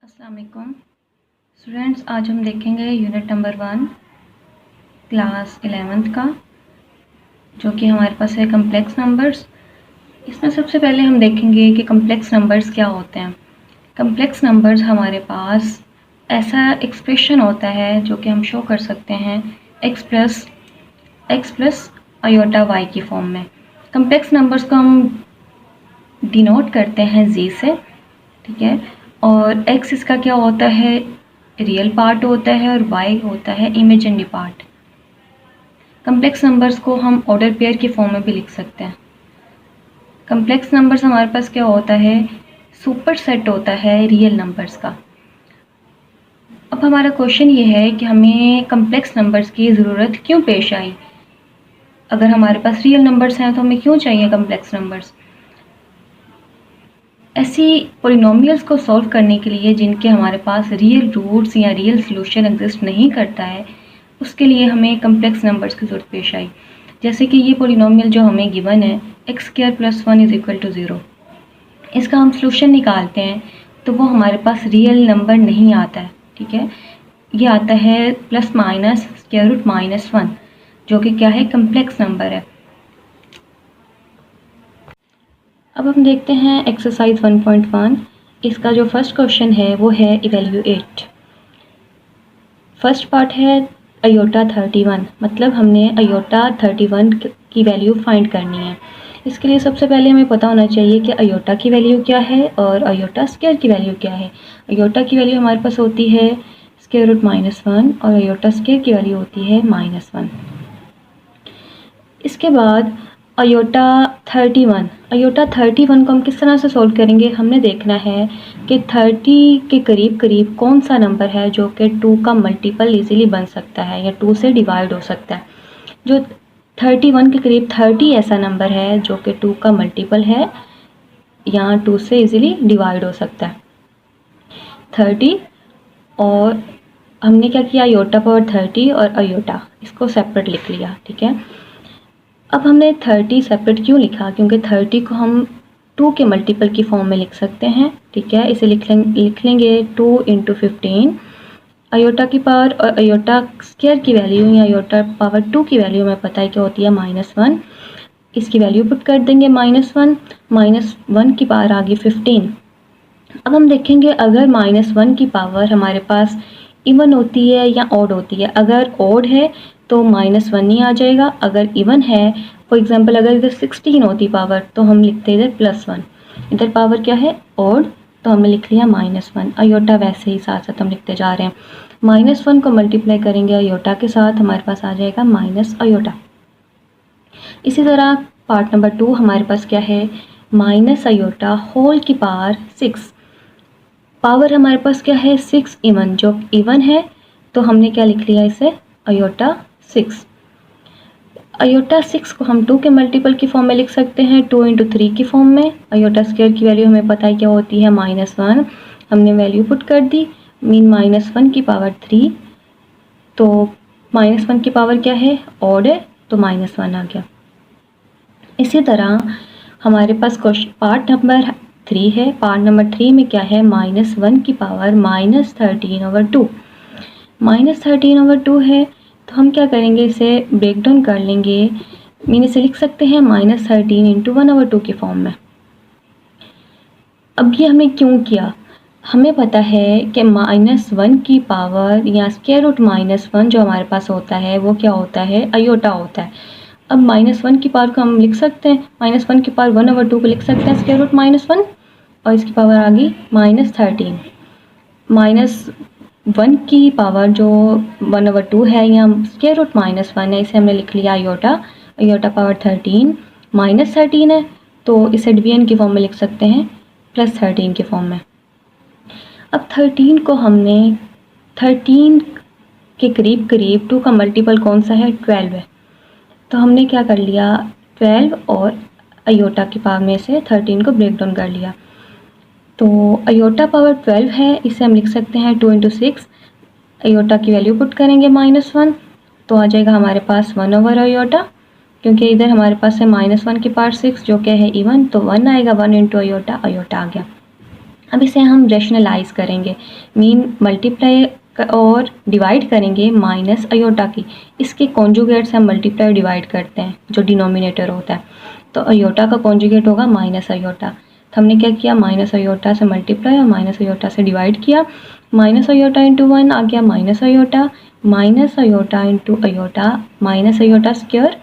अस्सलाम वालेकुम स्टूडेंट्स, आज हम देखेंगे यूनिट नंबर 1 क्लास 11th का, जो कि हमारे पास है कम्प्लेक्स नंबर्स। इसमें सबसे पहले हम देखेंगे कि कम्प्लेक्स नंबर्स क्या होते हैं। कम्प्लेक्स नंबर्स हमारे पास ऐसा एक्सप्रेशन होता है जो कि हम शो कर सकते हैं x प्लस आयोटा y की फॉर्म में। कम्प्लेक्स नंबर्स को हम डिनोट करते हैं z से, ठीक है। और x इसका क्या होता है, रियल पार्ट होता है, और y होता है इमेजिनरी पार्ट। कम्प्लेक्स नंबर्स को हम ऑर्डर पेयर की फॉर्म में भी लिख सकते हैं। कम्प्लेक्स नंबर्स हमारे पास क्या होता है, सुपर सेट होता है रियल नंबर्स का। अब हमारा क्वेश्चन ये है कि हमें कम्प्लेक्स नंबर्स की ज़रूरत क्यों पेश आई। अगर हमारे पास रियल नंबर्स हैं तो हमें क्यों चाहिए कम्प्लेक्स नंबर्स। ऐसी पॉलिनोमियल्स को सॉल्व करने के लिए जिनके हमारे पास रियल रूट्स या रियल सॉल्यूशन एग्जिस्ट नहीं करता है, उसके लिए हमें कम्प्लेक्स नंबर्स की ज़रूरत पेश आई। जैसे कि ये पॉलिनोमियल जो हमें गिवन है x² + 1 = 0, इसका हम सॉल्यूशन निकालते हैं तो वो हमारे पास रियल नंबर नहीं आता है, ठीक है। ये आता है ±√-1, जो कि क्या है, कम्प्लेक्स नंबर है। अब हम देखते हैं एक्सरसाइज 1.1। इसका जो फर्स्ट क्वेश्चन है वो है इवेल्यूएट। फर्स्ट पार्ट है अयोटा 31, मतलब हमने अयोटा 31 की वैल्यू फाइंड करनी है। इसके लिए सबसे पहले हमें पता होना चाहिए कि अयोटा की वैल्यू क्या है और अयोटा स्क्वायर की वैल्यू क्या है। अयोटा की वैल्यू हमारे पास होती है √-1 और अयोटा स्क्वायर की वैल्यू होती है -1। इसके बाद अयोटा 31 को हम किस तरह से सॉल्व करेंगे, हमने देखना है कि 30 के करीब करीब कौन सा नंबर है जो कि 2 का मल्टीपल इजीली बन सकता है या 2 से डिवाइड हो सकता है। जो 31 के करीब 30 ऐसा नंबर है जो कि 2 का मल्टीपल है या 2 से इजीली डिवाइड हो सकता है। 30, और हमने क्या किया, अयोटा पावर 30 और अयोटा इसको सेपरेट लिख लिया, ठीक है। अब हमने 30 सेपरेट क्यों लिखा, क्योंकि 30 को हम 2 के मल्टीपल की फॉर्म में लिख सकते हैं, ठीक है। इसे लिख लेंगे 2 × 15 अयोटा की पावर, और अयोटा स्क्वायर की वैल्यू या अयोटा पावर 2 की वैल्यू हमें पता है कि होती है -1। इसकी वैल्यू पुट कर देंगे -1 की पावर आ गई 15। अब हम देखेंगे अगर -1 की पावर हमारे पास इवन होती है या ऑड होती है। अगर ऑड है तो -1 नहीं आ जाएगा, अगर इवन है, फॉर एग्जांपल अगर इधर 16 होती पावर तो हम लिखते इधर +1, इधर पावर क्या है ऑड, तो हमने लिख लिया -1। अयोटा वैसे ही साथ साथ हम लिखते जा रहे हैं। -1 को मल्टीप्लाई करेंगे अयोटा के साथ, हमारे पास आ जाएगा माइनस अयोटा। इसी तरह पार्ट नंबर 2 हमारे पास क्या है, माइनस अयोटा होल की पावर 6। पावर हमारे पास क्या है 6 इवन, जो इवन है तो हमने क्या लिख लिया इसे अयोटा 6। अयोटा 6 को हम 2 के मल्टीपल की फॉर्म में लिख सकते हैं, 2 × 3 की फॉर्म में। अयोटा स्क्वायर की वैल्यू हमें पता है क्या होती है -1, हमने वैल्यू पुट कर दी, मीन -1 की पावर 3, तो -1 की पावर क्या है ऑड है तो -1 आ गया। इसी तरह हमारे पास क्वेश्चन पार्ट नंबर 3 है। पार्ट नंबर 3 में क्या है, -1 की पावर -13/2। -13/2 है तो हम क्या करेंगे, इसे ब्रेक डाउन कर लेंगे, मीन इसे लिख सकते हैं -13 × 1/2 की फॉर्म में। अब ये हमने क्यों किया, हमें पता है कि -1 की पावर या √-1 जो हमारे पास होता है वो क्या होता है, अयोटा होता है। अब -1 की पावर को हम लिख सकते हैं, -1 की पावर 1/2 को लिख सकते हैं √-1, और इसकी पावर आ गई -13। -1 की पावर जो 1/2 है या √-1 है, इसे हमने लिख लिया अयोटा पावर 13, -13 है तो इसे डिवीजन की फॉर्म में लिख सकते हैं +13 की फॉर्म में। अब 13 को हमने 13 के करीब करीब 2 का मल्टीपल कौन सा है, 12 है, तो हमने क्या कर लिया 12 और अयोटा की पावर में से 13 को ब्रेक डाउन कर लिया। तो अयोटा पावर 12 है, इसे हम लिख सकते हैं 2 × 6। अयोटा की वैल्यू पुट करेंगे -1, तो आ जाएगा हमारे पास 1/अयोटा, क्योंकि इधर हमारे पास है -1 की पावर 6 जो क्या है इवन, तो 1 आएगा, 1 × अयोटा, अयोटा आ गया। अब इसे हम रैशनलाइज करेंगे, मीन मल्टीप्लाई और डिवाइड करेंगे माइनस अयोटा की। इसके कॉन्जुगेट से हम मल्टीप्लाई डिवाइड करते हैं जो डिनोमिनेटर होता है, तो अयोटा का कॉन्जुगेट होगा माइनस अयोटा। तो हमने क्या किया, माइनस अयोटा से मल्टीप्लाई और माइनस अयोटा से डिवाइड किया। माइनस अयोटा इंटू 1 आ गया minus iota into iota, minus iota square.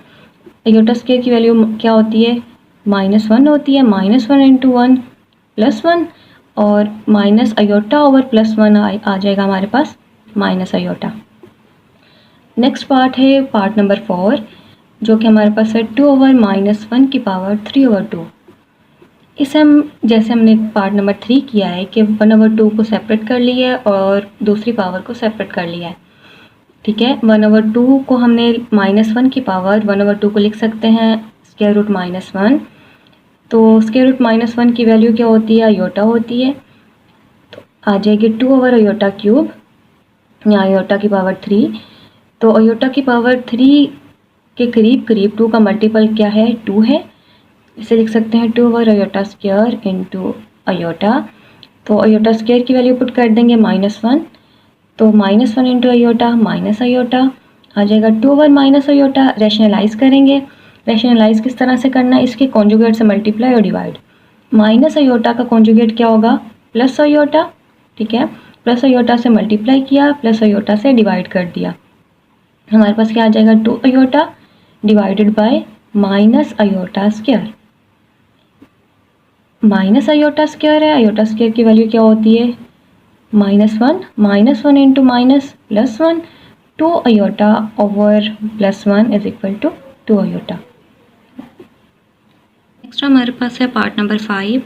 Iota square की वैल्यू क्या होती है, -1 होती है। -1 इंटू 1 +1 और माइनस अयोटा ओवर +1 आ जाएगा हमारे पास माइनस अयोटा। नेक्स्ट पार्ट है पार्ट नंबर 4, जो कि हमारे पास है 2 ओवर -1 की पावर 3 ओवर 2। इसे हम जैसे हमने पार्ट नंबर 3 किया है कि 1 ओवर 2 को सेपरेट कर लिया है और दूसरी पावर को सेपरेट कर लिया है। ठीक है, 1 ओवर 2 को हमने -1 की पावर 1 ओवर 2 को लिख सकते हैं स्क्वायर रूट -1। तो स्क्वायर रूट -1 की वैल्यू क्या होती है, अयोटा होती है। तो आ जाएगी 2 ओवर अयोटा क्यूब या अयोटा की पावर 3। तो अयोटा की पावर 3 के करीब करीब 2 का मल्टीपल क्या है, 2 है। इसे लिख सकते हैं 2 over iota square into iota. तो अयोटा स्क्वायर की वैल्यू पुट कर देंगे -1, तो -1 इंटू अयोटा माइनस अयोटा आ जाएगा 2 ओवर माइनस अयोटा। रैशनलाइज करेंगे, रैशनलाइज किस तरह से करना है, इसके कॉन्जुगेट से मल्टीप्लाई और डिवाइड। माइनस अयोटा का कॉन्जुगेट क्या होगा, प्लस अयोटा। ठीक है, प्लस अयोटा से मल्टीप्लाई किया, प्लस अयोटा से डिवाइड कर दिया। हमारे पास क्या आ जाएगा, 2 iota divided by minus iota square. Minus iota square है, अयोटा स्क्वायर की वैल्यू क्या होती है, -1 into minus +1, 2 iota over +1 is equal to 2 iota. Next हमारे पास है पार्ट नंबर 5,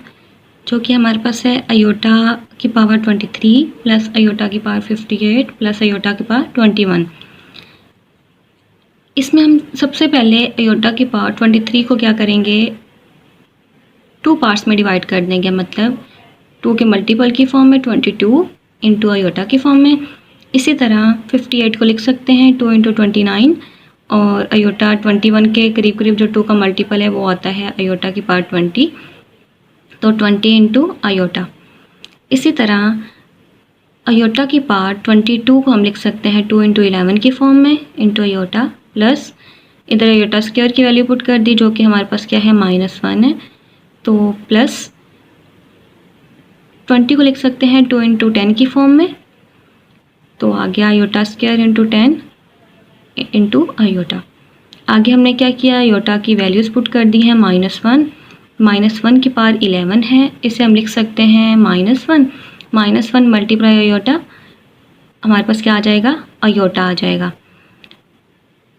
जो कि हमारे पास है अयोटा की पावर 23 प्लस अयोटा की पावर 58 प्लस अयोटा की पावर 21। इसमें हम सबसे पहले अयोटा की पावर 23 को क्या करेंगे, 2 पार्ट्स में डिवाइड कर देंगे, मतलब 2 के मल्टीपल की फॉर्म में 22 इंटू अयोटा की फॉर्म में। इसी तरह 58 को लिख सकते हैं 2 इंटू 29 और अयोटा 21 के करीब करीब जो 2 का मल्टीपल है वो आता है अयोटा की पावर 20, तो 20 इंटू अयोटा। इसी तरह अयोटा की पावर 22 को हम लिख सकते हैं 2 इंटू 11 की फॉर्म में इंटू अयोटा, प्लस इधर अयोटा स्क्वायर की वैल्यू पुट कर दी जो कि हमारे पास क्या है -1 है, तो प्लस 20 को लिख सकते हैं 2 इंटू 10 की फॉर्म में, तो आ गया iota square into 10 into iota. आगे हमने क्या किया, अयोटा की वैल्यूज़ पुट कर दी हैं, -1 की पावर 11 है, इसे हम लिख सकते हैं -1 मल्टीप्लाई अयोटा, हमारे पास क्या आ जाएगा, अयोटा आ जाएगा।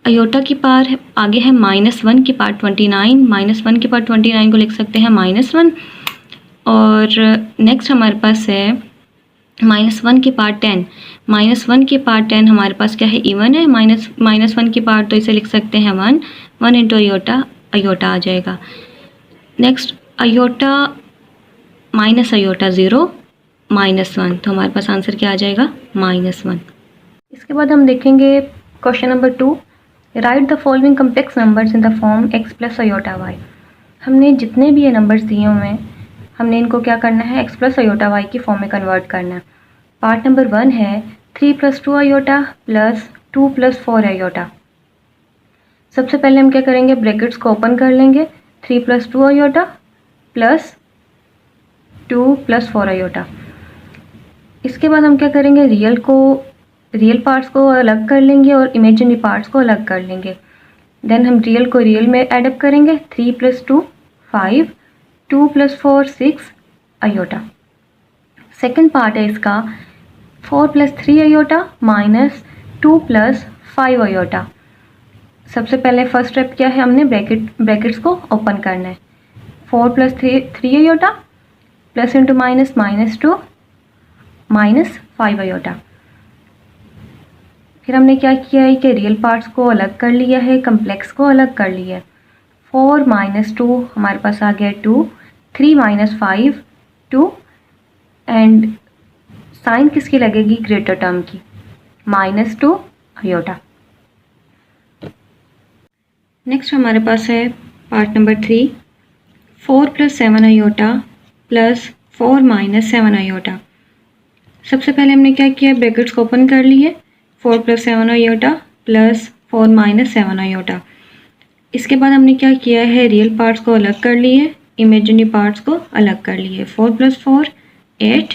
अयोटा की पावर आगे है -1 की पावर 29, -1 की पावर 29 को लिख सकते हैं -1। और नेक्स्ट हमारे पास है -1 की पावर 10, -1 की पावर 10 हमारे पास क्या है, इवन है, -1 की पावर, तो इसे लिख सकते हैं 1 इंटू अयोटा, अयोटा आ जाएगा। नेक्स्ट अयोटा माइनस अयोटा 0 -1, तो हमारे पास आंसर क्या आ जाएगा, -1। इसके बाद हम देखेंगे question number 2, right the following complex numbers in the form x plus iota y। हमने जितने भी ये नंबर्स दिए हुए हैं हमने इनको क्या करना है, x प्लस अयोटा y की फॉर्म में कन्वर्ट करना है। पार्ट नंबर 1 है 3 + 2 अयोटा प्लस 2 + 4 अयोटा। सबसे पहले हम क्या करेंगे, ब्रैकेट्स को ओपन कर लेंगे, 3 + 2 अयोटा प्लस 2 + 4 अयोटा। इसके बाद हम क्या करेंगे, रियल पार्ट्स को अलग कर लेंगे और इमेजिनरी पार्ट्स को अलग कर लेंगे। देन हम रियल को रियल में एडअप करेंगे, 3 + 2 5, 2 + 4 6 अयोटा। सेकंड पार्ट है इसका 4 + 3 अयोटा माइनस 2 + 5 अयोटा। सबसे पहले फर्स्ट स्टेप क्या है, हमने ब्रैकेट्स को ओपन करना है, 4 + 3 iota plus into minus -2 -5 iota. फिर हमने क्या किया है कि रियल पार्ट्स को अलग कर लिया है, कम्प्लेक्स को अलग कर लिया है। 4 - 2 हमारे पास आ गया 2, 3 - 5 2, एंड साइन किसकी लगेगी, ग्रेटर टर्म की, -2 अयोटा। नेक्स्ट हमारे पास है part number 3, 4 + 7 iota plus 4 minus 7 iota. सबसे पहले हमने क्या किया, ब्रैकेट्स को ओपन कर लिए, 4 plus 7 iota plus 4 minus 7 iota. इसके बाद हमने क्या किया है, रियल पार्ट्स को अलग कर लिए, इमेजिनरी पार्ट्स को अलग कर लिए। 4 plus 4 8,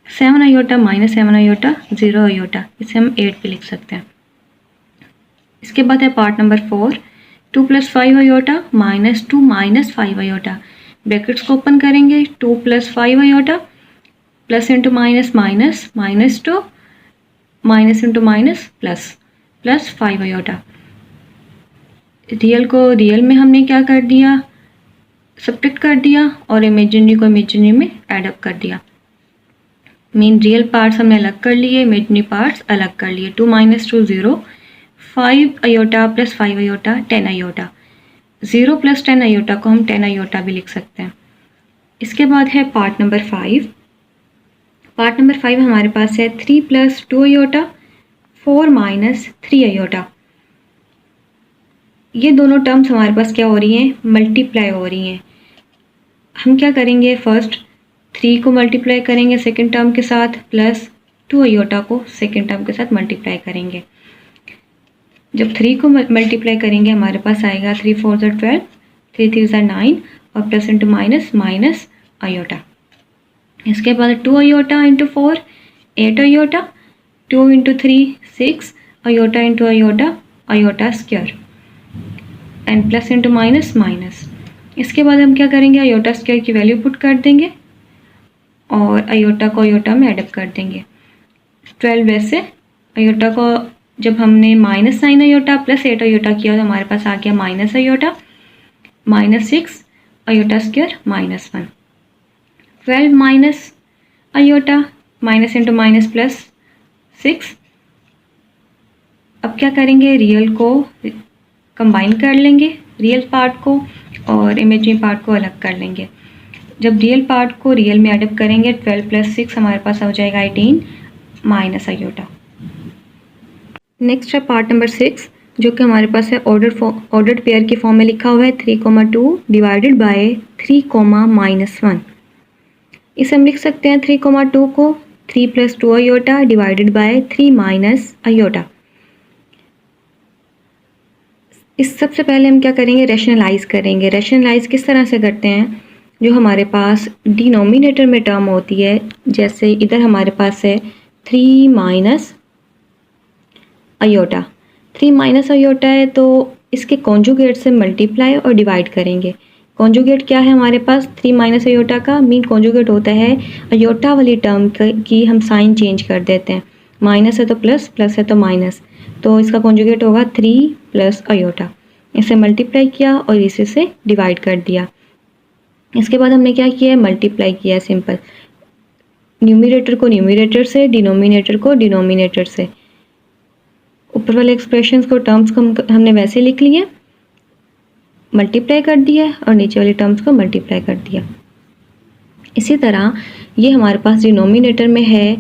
7 iota minus 7 iota 0 iota, इसे हम 8 पे लिख सकते हैं। इसके बाद है part number 4, 2 plus 5 iota minus 2 minus 5 iota. Brackets को ओपन करेंगे, 2 plus 5 iota plus into minus minus minus 2 minus into minus plus plus 5 iota. Real को रियल में हमने क्या कर दिया, सब्ट्रैक्ट कर दिया और इमेजिनरी को इमेजिनरी में ऐड अप कर दिया। मीन रियल पार्ट्स हमने अलग कर लिए, इमेजिनरी पार्ट्स अलग कर लिए। 2 minus 2 0, 5 iota plus 5 iota 10 iota. 0 plus 10 iota को हम 10 आयोटा भी लिख सकते हैं। इसके बाद है पार्ट नंबर 5। पार्ट नंबर 5 हमारे पास है 3 प्लस 2 आयोटा 4 माइनस 3 आयोटा। ये दोनों टर्म्स हमारे पास क्या हो रही हैं, मल्टीप्लाई हो रही हैं। हम क्या करेंगे, फर्स्ट 3 को मल्टीप्लाई करेंगे सेकंड टर्म के साथ, प्लस 2 आयोटा को सेकंड टर्म के साथ मल्टीप्लाई करेंगे। जब 3 को मल्टीप्लाई करेंगे हमारे पास आएगा 3 4 12, 3 3 9 और plus into minus minus iota. इसके बाद 2 iota into 4 8 iota, 2 into 3 6 iota into iota iota square and plus into minus minus. इसके बाद हम क्या करेंगे, आयोटा स्क्वायर की वैल्यू पुट कर देंगे और आयोटा को आयोटा में एडअप कर देंगे। 12 वैसे आयोटा को जब हमने माइनस 9 आयोटा प्लस 8 आयोटा किया तो हमारे पास आ गया minus iota minus 6 iota square minus 1। 12 minus iota minus into minus plus 6। अब क्या करेंगे, रियल को कंबाइन कर लेंगे, रियल पार्ट को और इमेजिनरी पार्ट को अलग कर लेंगे। जब रियल पार्ट को रियल में एडअप करेंगे 12 प्लस 6 हमारे पास हो जाएगा 18 माइनस आयोटा। नेक्स्ट है पार्ट नंबर 6 जो कि हमारे पास है ऑर्डर्ड पेयर की फॉर्म में लिखा हुआ है 3,2 डिवाइडेड बाय 3, माइनस 1। इसे हम लिख सकते हैं 3,2 को 3 plus 2 iota divided by 3 minus iota. इस सबसे पहले हम क्या करेंगे, रैशनलाइज करेंगे। रैशनलाइज किस तरह से करते हैं, जो हमारे पास डिनोमिनेटर में टर्म होती है, जैसे इधर हमारे पास है 3 माइनस आयोटा। 3 माइनस आयोटा है तो इसके कॉन्जुगेट से मल्टीप्लाई और डिवाइड करेंगे। कॉन्जुगेट क्या है हमारे पास, 3 माइनस आयोटा का मीन कॉन्जुगेट होता है आयोटा वाली टर्म की हम साइन चेंज कर देते हैं। माइनस है तो प्लस, प्लस है तो माइनस, तो इसका कॉन्जुगेट होगा 3 प्लस आयोटा। इसे मल्टीप्लाई किया और इसे से डिवाइड कर दिया। इसके बाद हमने क्या किया है, मल्टीप्लाई किया है सिंपल। न्यूमरेटर को न्यूमरेटर से, डिनोमिनेटर को डिनोमिनेटर से। ऊपर वाले एक्सप्रेशंस को, टर्म्स को हमने वैसे लिख लिए, मल्टीप्लाई कर दिया और नीचे वाले टर्म्स को मल्टीप्लाई कर दिया। इसी तरह ये हमारे पास डिनोमिनेटर में है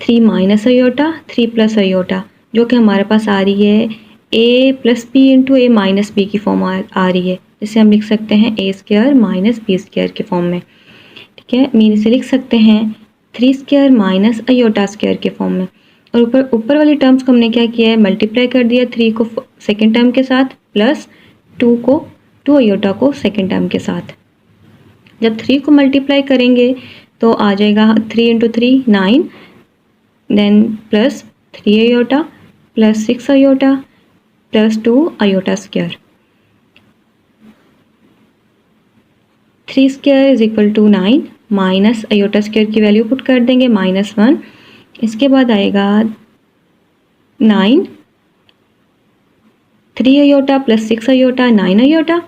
3 माइनस आयोटा 3 प्लस आयोटा, जो कि हमारे पास आ रही है a plus B into A minus B की फॉर्म आ रही है, जिसे हम लिख सकते हैं a square minus B square के फॉर्म में। ठीक है, मीन इसे लिख सकते हैं 3 स्क्वायर माइनस आयोटा स्क्वायर के फॉर्म में। और ऊपर वाली टर्म्स को हमने क्या किया है, मल्टीप्लाई कर दिया 3 को सेकेंड टर्म के साथ प्लस 2 आयोटा को सेकेंड टर्म के साथ। जब 3 को मल्टीप्लाई करेंगे तो आ जाएगा 3 into 3 9, then plus 3 iota plus 6 iota plus 2 iota square. 3 square is equal to 9 minus iota square की वैल्यू पुट कर देंगे -1। इसके बाद आएगा 9, 3 iota plus 6 iota 9 iota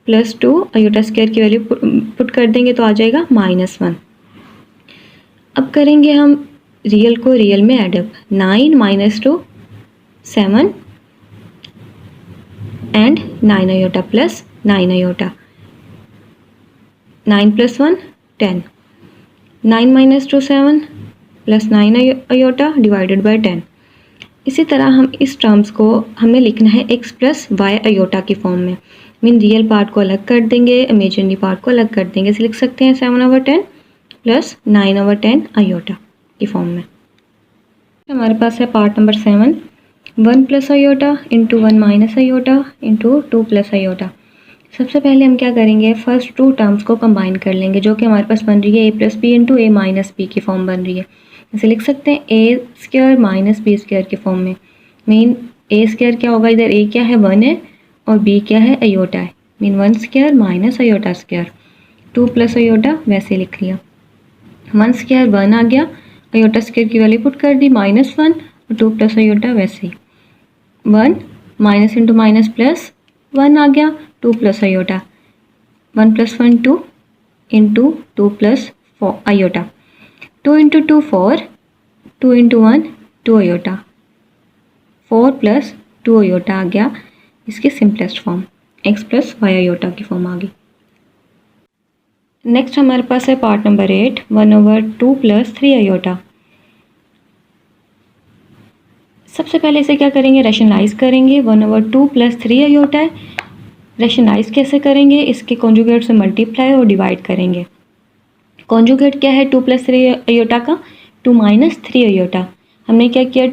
plus 2 iota square की वैल्यू पुट कर देंगे तो आ जाएगा -1। अब करेंगे हम रियल को रियल में add up. 9 minus 2 7 and 9 iota plus 9 iota. 9 plus 1 10, 9 minus 2 7 plus 9 iota divided bye 10। इसी तरह हम इस टर्म्स को हमने लिखना है x प्लस वाई आयोटा की फॉर्म में। मीन रियल पार्ट को अलग कर देंगे, इमेजिनरी पार्ट को अलग कर देंगे। इसे लिख सकते हैं 7/10 प्लस 9/10 आयोटा की फॉर्म में। हमारे पास है part number 7, 1 plus iota into 1 minus iota into 2 plus iota. सबसे पहले हम क्या करेंगे, फर्स्ट टू टर्म्स को कंबाइन कर लेंगे जो कि हमारे पास बन रही है ए plus B into A minus B की फॉर्म बन रही है। इसे लिख सकते हैं A square minus B square की फॉर्म में। मीन ए स्क्वायर क्या होगा, इधर ए क्या है 1 है और बी क्या है अयोटा है, mean 1 square minus iota square. 2 plus iota वैसे लिख लिया, 1 स्क्वायर 1 आ गया, अयोटा स्क्वायर की वैल्यू पुट कर दी -1 और 2 प्लस अयोटा वैसे ही 1 माइनस इंटू माइनस प्लस 1 आ गया, 2 plus iota 1 plus 1 2 into 2 plus 4 iota, 2 into 2 4, 2 into 1 2 iota, 4 plus 2 iota आ गया, इसकी simplest form x plus Y iota की फॉर्म आ गई। नेक्स्ट हमारे पास है पार्ट नंबर 8, 1/2 प्लस 3 अयोटा। सबसे पहले इसे क्या करेंगे, रैशनलाइज करेंगे। 1/2 प्लस 3 अयोटा है, रैशनलाइज कैसे करेंगे, इसके कॉन्जुगेट से मल्टीप्लाई और डिवाइड करेंगे। कॉन्जुगेट क्या है 2 प्लस 3 अयोटा का, 2 माइनस 3 अयोटा। हमने क्या किया,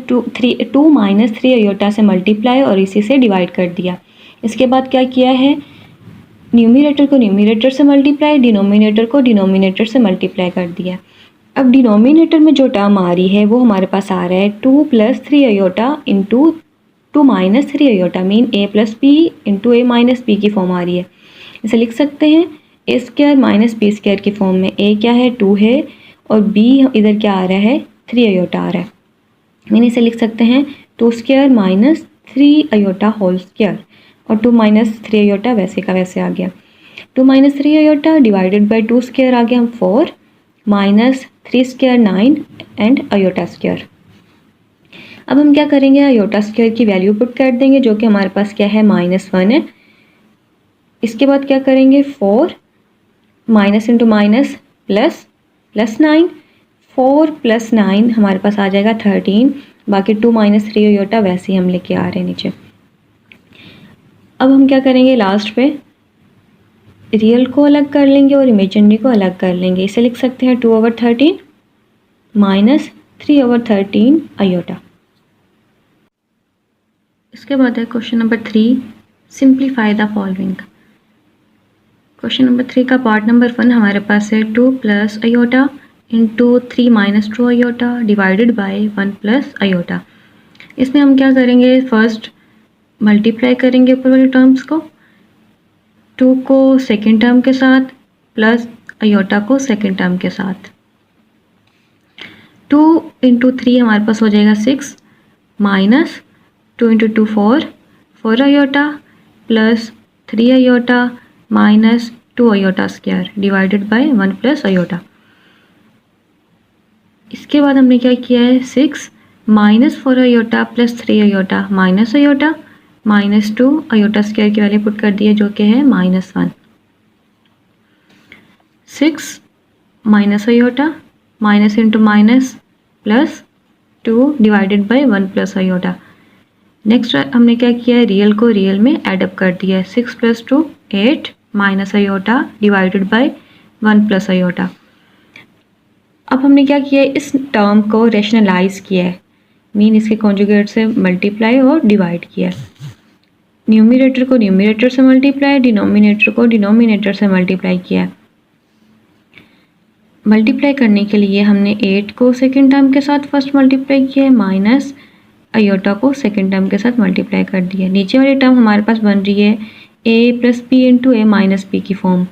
2 माइनस 3 अयोटा से मल्टीप्लाई और इसी से डिवाइड कर दिया। इसके बाद क्या किया है, न्यूमिनेटर को न्यूमिनेटर से मल्टीप्लाई, डिनोमिनेटर को डिनोमिनेटर से मल्टीप्लाई कर दिया। अब डिनोमिनेटर में जो टर्म आ रही है वो हमारे पास आ रहा है 2 plus 3 iota into 2 minus 3 iota, mean A plus B into A minus B की फॉर्म आ रही है। इसे लिख सकते हैं A square minus B square की फॉर्म में। ए क्या है 2 है और बी इधर क्या आ रहा है 3 अयोटा आ रहा है, मीन इसे लिख सकते हैं 2 square minus 3 iota whole square, और 2 माइनस 3 अयोटा वैसे का वैसे आ गया। 2 minus 3 iota divided by 2 square आ गया, हम 4 minus 3 square 9 and iota square. अब हम क्या करेंगे, अयोटा स्क्वायर की वैल्यू पुट कर देंगे जो कि हमारे पास क्या है -1 है। इसके बाद क्या करेंगे 4 minus into minus plus 9, 4 plus 9 हमारे पास आ जाएगा 13, बाकी 2 माइनस 3 अयोटा वैसे ही हम लेके आ रहे हैं नीचे। अब हम क्या करेंगे, लास्ट पे रियल को अलग कर लेंगे और इमेजिनरी को अलग कर लेंगे। इसे लिख सकते हैं 2/13 माइनस 3/13 अयोटा। इसके बाद है question number 3, simplify the following. Question number 3 का पार्ट नंबर 1 हमारे पास है 2 plus iota into 3 minus 2 iota divided by 1 plus iota. इसमें हम क्या करेंगे, फर्स्ट मल्टीप्लाई करेंगे ऊपर वाले टर्म्स को, 2 को सेकेंड टर्म के साथ प्लस अयोटा को सेकेंड टर्म के साथ। 2 इंटू 3 हमारे पास हो जाएगा 6 minus 2 into 2 4 iota plus 3 iota minus 2 iota square divided by 1 plus iota. इसके बाद हमने क्या किया है, 6 minus 4 iota plus 3 iota minus iota minus 2 iota square की वैल्यू पुट कर दी है जो कि है -1। 6 minus iota minus into minus plus 2 divided by 1 plus iota. Next हमने क्या किया है, रियल को रियल में एडअप कर दिया है। 6 plus 2 8 minus iota divided by 1 plus aorta. अब हमने क्या किया है, इस टर्म को रैशनलाइज किया है, मीन इसके कॉन्जुगेट से मल्टीप्लाई और डिवाइड किया है। न्यूमिनेटर को न्यूमिनेटर से मल्टीप्लाई, डिनोमिनेटर को डिनोमिनेटर से मल्टीप्लाई किया है। मल्टीप्लाई करने के लिए हमने 8 को सेकेंड टर्म के साथ फर्स्ट मल्टीप्लाई किया है, माइनस अयोटा को सेकेंड टर्म के साथ मल्टीप्लाई कर दिया। नीचे वाली टर्म हमारे पास बन रही है a plus B into A minus B की फॉर्म,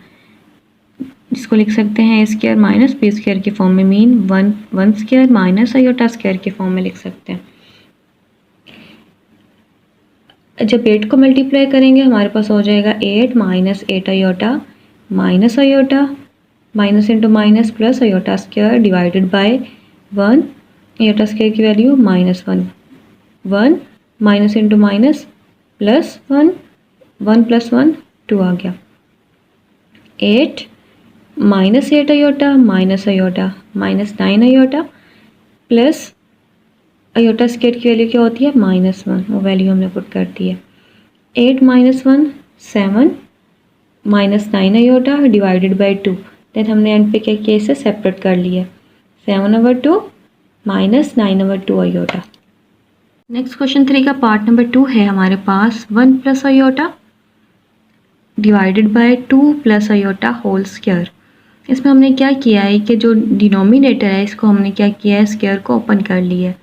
जिसको लिख सकते हैं a square minus B square की फॉर्म में, mean 1 square minus iota square की फॉर्म में लिख सकते हैं। जब 8 को मल्टीप्लाई करेंगे हमारे पास हो जाएगा 8 minus 8 iota minus iota minus into minus plus iota square divided by 1, iota square की value -1, 1 minus into minus plus 1, 1 plus 1 2 आ गया। 8 minus 8 iota minus iota minus 9 iota plus iota square की वैल्यू क्या होती है -1, वो वैल्यू हमने put कर दी है। 8 minus 1 7 minus 9 iota divided by 2, then हमने एंड पे क्या किया, इसे सेपरेट कर लिया, 7/2 माइनस 9/2 आयोटा। नेक्स्ट क्वेश्चन 3 का पार्ट नंबर 2 है हमारे पास 1 plus iota divided by 2 plus iota whole square. इसमें हमने क्या किया है कि जो डिनोमिनेटर है इसको हमने क्या किया है, स्क्वायर को ओपन कर लिया है।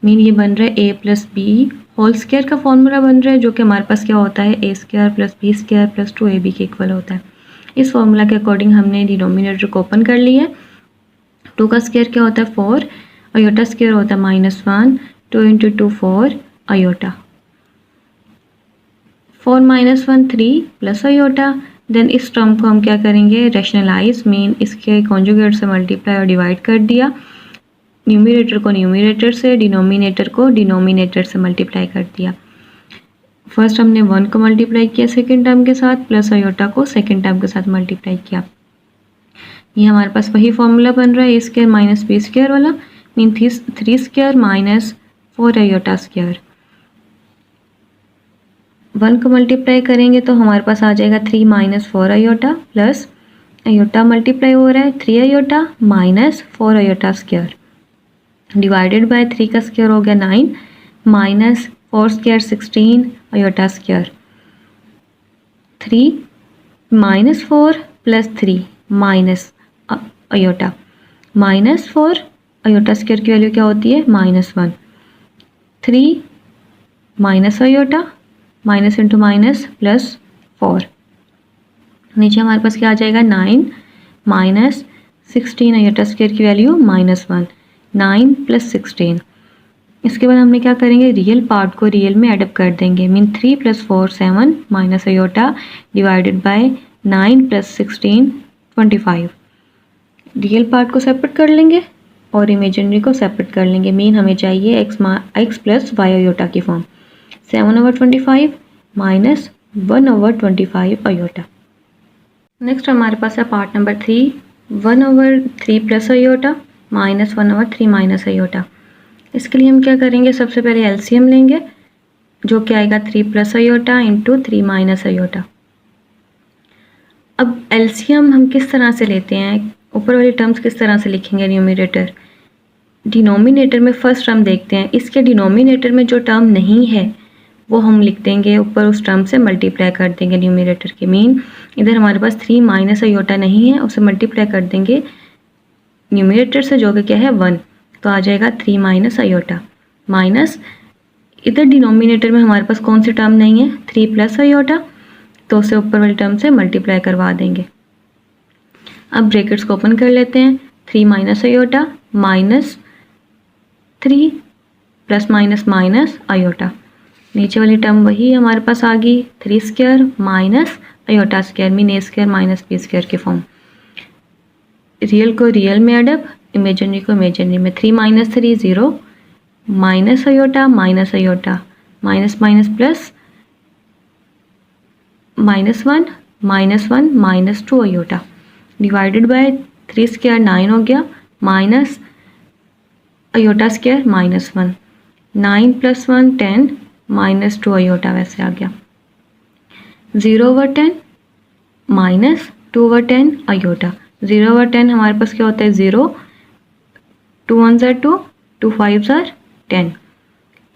मीन ये बन रहा है a plus B whole square का फॉर्मूला बन रहा है, जो कि हमारे पास क्या होता है, a square plus B square plus 2ab के इक्वल होता है। इस फॉर्मूला के अकॉर्डिंग हमने डिनोमिनेटर को ओपन कर लिया है। 2 का स्क्वायर क्या होता है 4, आयोटा स्क्वायर होता है -1, 2 × 2 4 आयोटा, 4 - 1 3 प्लस आयोटा। देन इस टर्म को हम क्या करेंगे, रैशनलाइज, मीन इसके कॉन्जुगेट से मल्टीप्लाई और डिवाइड कर दिया, न्यूमरेटर को न्यूमरेटर से, डिनोमिनेटर को डिनोमिनेटर से मल्टीप्लाई कर दिया। फर्स्ट हमने 1 को मल्टीप्लाई किया सेकेंड टर्म के साथ, प्लस आयोटा को सेकेंड टर्म के साथ मल्टीप्लाई किया। ये हमारे पास वही फॉर्मूला बन रहा है a square minus B square वाला, mean 3 square minus 4 iota square. 1 को मल्टीप्लाई करेंगे तो हमारे पास आ जाएगा 3 - 4 आयोटा प्लस आयोटा मल्टीप्लाई हो रहा है 3 iota minus 4 iota square, divided by 3 का स्क्वायर हो गया 9 minus 4 square 16 iota square, 3 - 4 plus 3 minus iota, -4 iota square की वैल्यू क्या होती है -1, 3 minus iota minus into minus plus 4, नीचे हमारे पास क्या आ जाएगा 9 माइनस 16 आयोटा स्क्वायर की वैल्यू -1, 9 + 16। इसके बाद हमने क्या करेंगे, रियल पार्ट को रियल में एडअप कर देंगे, mean 3 + 4 7 minus iota divided bye 9 + 16 25। Real part को सेपरेट कर लेंगे और इमेजिनरी को सेपरेट कर लेंगे, मीन हमें चाहिए x + y आयोटा की फॉर्म, 7/25 माइनस 1/25 आयोटा। नेक्स्ट हमारे पास है part number 3, 1/3 plus iota minus 1/3 minus iota. इसके लिए हम क्या करेंगे, सबसे पहले एलसीएम लेंगे, जो क्या आएगा 3 plus iota into 3 minus iota. अब एलसीएम हम किस तरह से लेते हैं, ऊपर वाली टर्म्स किस तरह से लिखेंगे, न्यूमरेटर डिनोमिनेटर में फर्स्ट टर्म देखते हैं, इसके डिनोमिनेटर में जो टर्म नहीं है वो हम लिख देंगे, ऊपर उस टर्म से मल्टीप्लाई कर देंगे न्यूमरेटर के, मीन इधर हमारे पास 3 माइनस आयोटा नहीं है, उसे मल्टीप्लाई कर देंगे न्यूमरेटर से, जो कि क्या है 1, तो आ जाएगा 3 माइनस आयोटा, माइनस इधर डिनोमिनेटर में हमारे पास कौन सी टर्म नहीं है 3 प्लस आयोटा, तो उसे ऊपर वाली टर्म से मल्टीप्लाई करवा देंगे। अब ब्रैकेट्स को ओपन कर लेते हैं, 3 minus iota minus 3 plus minus minus iota, नीचे वाली टर्म वही हमारे पास आ गई 3 square minus iota square, mean a square minus B square की फॉर्म। रियल को रियल में एडअप, इमेजिनरी को इमेजिनरी में, 3 - 3 0 minus iota minus minus plus -1 -1 minus 2 iota, divided by 3 square 9 हो गया minus iota square -1, 9 + 1 10 minus 2 iota वैसे आ गया, 0/10 माइनस 2/10 आयोटा, 0/10 हमारे पास क्या होता है 0, 2 1 2, 2 5 10,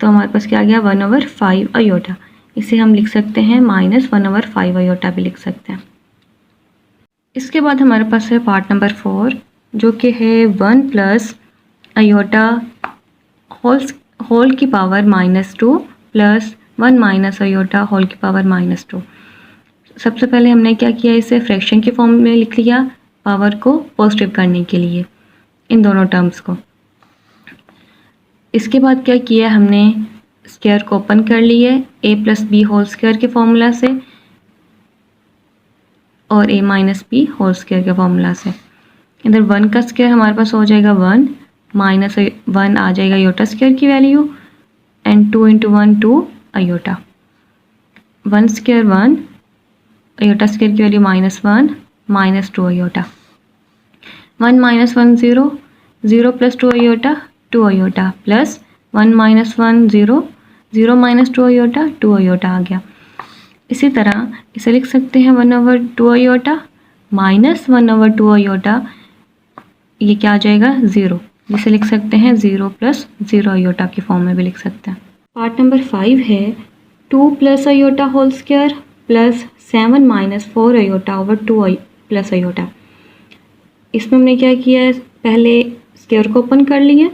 तो हमारे पास क्या आ गया 1/5 आयोटा। इसे हम लिख सकते हैं -1/5 आयोटा भी लिख सकते हैं। इसके बाद हमारे पास है पार्ट नंबर 4, जो कि है 1 प्लस आयोटा होल की power -2 plus 1 minus iota whole की पावर -2। सबसे पहले हमने क्या किया, इसे फ्रैक्शन की फॉर्म में लिख लिया, पावर को पॉजिटिव करने के लिए इन दोनों टर्म्स को। इसके बाद क्या किया, हमने स्क्वायर को ओपन कर लिए a + b होल स्क्वायर के फॉर्मूला से और a - b होल स्क्वायर के फॉर्मूला से। इधर 1 का स्क्वायर हमारे पास हो जाएगा 1 माइनस 1 आ जाएगा आयोटा स्क्वायर की value, and 2 × 1 2 iota, 1 square 1 iota square की value -1 minus 2 iota, 1 - 1 0, 0 + 2 iota 2 iota plus 1 - 1 0, 0 - 2 iota 2 iota आ गया। इसी तरह इसे लिख सकते हैं 1/2 आयोटा -1/2 आयोटा, ये क्या आ जाएगा 0, जिसे लिख सकते हैं 0 + 0 आयोटा के फॉर्म में भी लिख सकते हैं। पार्ट नंबर 5 है 2 + iota whole square plus 7 - 4 iota over 2 + iota. इसमें हमने क्या किया है, पहले स्क्वायर को ओपन कर लिया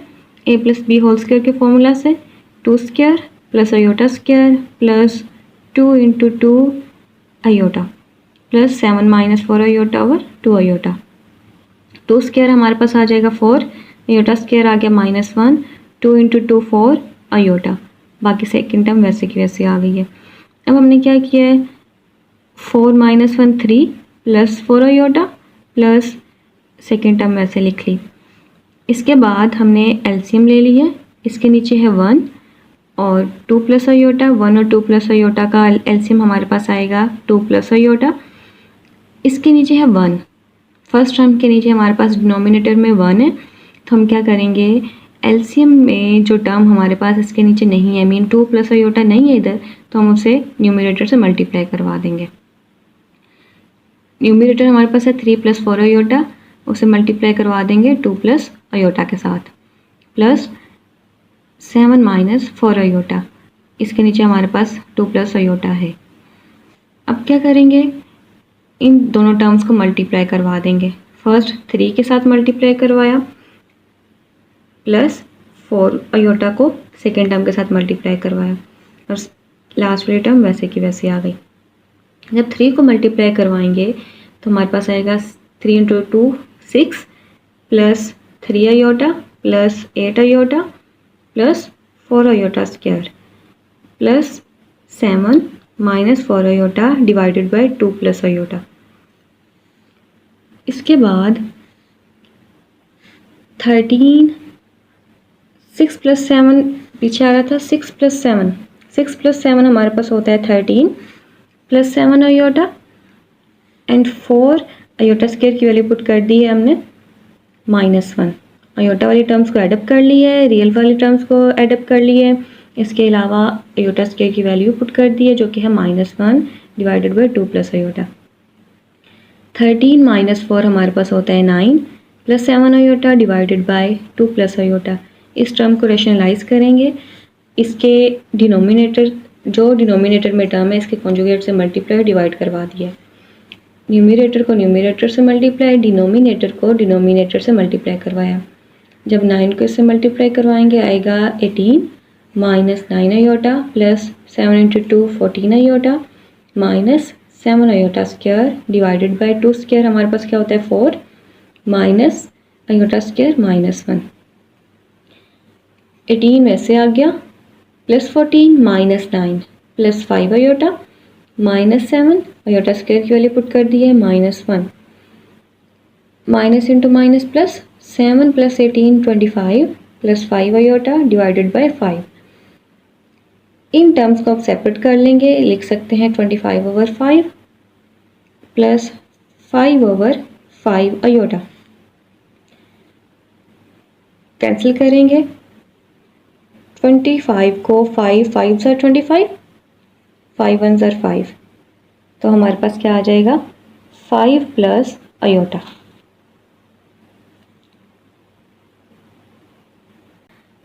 a + b होल स्क्वायर के फॉर्मूला से, 2 square plus iota square plus 2 × 2 iota plus 7 - 4 iota over 2 iota. 2 square हमारे पास आ जाएगा 4, आयोटा स्क्वायर आ गया -1, 2 × 2 4 आयोटा, बाकी सेकंड टर्म वैसे की वैसे आ गई है। अब हमने क्या किया है, 4 - 1 3 plus 4 iota plus second term वैसे लिख ली। इसके बाद हमने एलसीएम ले लिया, इसके नीचे है 1 और 2 + आयोटा, 1 और 2 + आयोटा का एलसीएम हमारे पास आएगा 2 + आयोटा। इसके नीचे है 1, फर्स्ट टर्म के नीचे हमारे पास डिनोमिनेटर में 1 है, तो हम क्या करेंगे, एलसीएम में जो टर्म हमारे पास इसके नीचे नहीं है, मीन 2 + आयोटा नहीं है इधर, तो हम उसे न्यूमरेटर से मल्टीप्लाई करवा देंगे। न्यूमरेटर हमारे पास है 3 + 4 आयोटा, उसे मल्टीप्लाई करवा देंगे 2 + आयोटा के साथ, प्लस 7 - 4 आयोटा, इसके नीचे हमारे पास 2 + आयोटा है। अब क्या करेंगे, इन दोनों टर्म्स को मल्टीप्लाई करवा देंगे। फर्स्ट 3 के साथ मल्टीप्लाई करवाया प्लस 4 आयोटा को सेकेंड टर्म के साथ मल्टीप्लाई करवाया और लास्ट वाली टर्म वैसे की वैसे आ गई। जब 3 को मल्टीप्लाई करवाएंगे तो हमारे पास आएगा 3 × 2 6 plus 3 iota plus 8 iota plus 4 iota square plus 7 - 4 iota divided by 2 + iota. इसके बाद 13 6 + 7 पीछे आ रहा था, 6 + 7 6 + 7 हमारे पास होता है 13 plus 7 iota and 4 iota square की वैल्यू पुट कर दी है हमने -1। आयोटा वाली टर्म्स को एडअप कर लिया है, रियल वाली टर्म्स को एडअप कर लिया है, इसके अलावा आयोटा स्क्वायर की वैल्यू पुट कर दी है जो कि है -1 डिवाइडेड बाय 2 + आयोटा। 13 - 4 हमारे पास होता है 9 plus 7 iota divided by 2 + iota. इस टर्म को रेशनलाइज करेंगे, इसके डिनोमिनेटर जो डिनोमिनेटर में टर्म है इसके कॉन्जुगेट से मल्टीप्लाई डिवाइड करवा दिया। न्यूमरेटर को न्यूमरेटर से मल्टीप्लाई, डिनोमिनेटर को डिनोमिनेटर से मल्टीप्लाई करवाया। जब 9 को इससे मल्टीप्लाई करवाएंगे आएगा 18 - 9 iota plus 7 × 2 14 iota minus 7 iota square divided by 2 square हमारे पास क्या होता है 4 माइनस आयोटा स्क्वायर -1। 18 वैसे आ गया plus 14 - 9 plus 5 iota -7 iota square की वैल्यू पुट कर दी है -1 minus into minus plus 7 + 18 25 plus 5 iota divided by 5। In terms को आप सेपरेट कर लेंगे, लिख सकते हैं 25/5 प्लस 5/5 आयोटा। कैंसिल करेंगे 25 को 5 5 × 25 5 1 × 5, तो हमारे पास क्या आ जाएगा 5 प्लस आयोटा।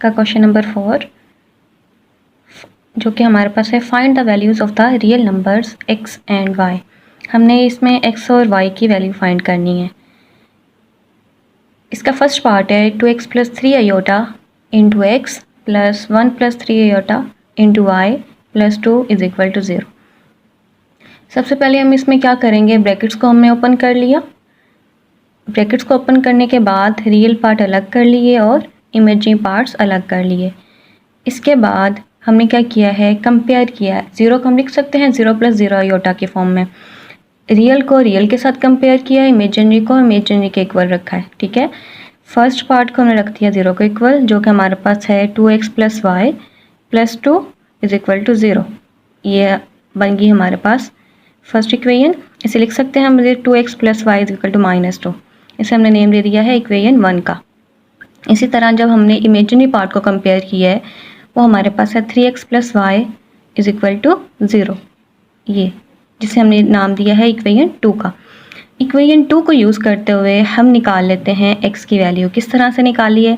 का क्वेश्चन नंबर 4 जो कि हमारे पास है find the values of the real numbers x and y। हमने इसमें x और y की वैल्यू फाइंड करनी है। इसका फर्स्ट पार्ट है 2x + 3 iota into x plus 1 + 3 iota into y plus 2 = 0। सबसे पहले हम इसमें क्या करेंगे, ब्रैकेट्स को हमने ओपन कर लिया। ब्रैकेट्स को ओपन करने के बाद रियल पार्ट अलग कर लिए और इमेजिनरी पार्ट्स अलग कर लिए। इसके बाद हमने क्या किया है, कंपेयर किया है। 0 को हम लिख सकते हैं 0 + 0 आयोटा के फॉर्म में। रियल को रियल के साथ कंपेयर किया, इमेजिनरी को इमेजिनरी के इक्वल रखा है। ठीक है, फर्स्ट पार्ट को हमने रख दिया 0 को इक्वल, जो कि हमारे पास है 2x + y + 2 = 0। ये बन गई हमारे पास फर्स्ट इक्वेशन। इसे लिख सकते हैं हम 2x + y = -2। इसे हमने नेम दे दिया है इक्वेशन 1 का। इसी तरह जब हमने इमेजिनरी पार्ट को कंपेयर किया है वो हमारे पास है 3x + y = 0, ये जिसे हमने नाम दिया है इक्वेशन 2 का। इक्वेशन 2 को यूज़ करते हुए हम निकाल लेते हैं x की वैल्यू। किस तरह से निकाली है?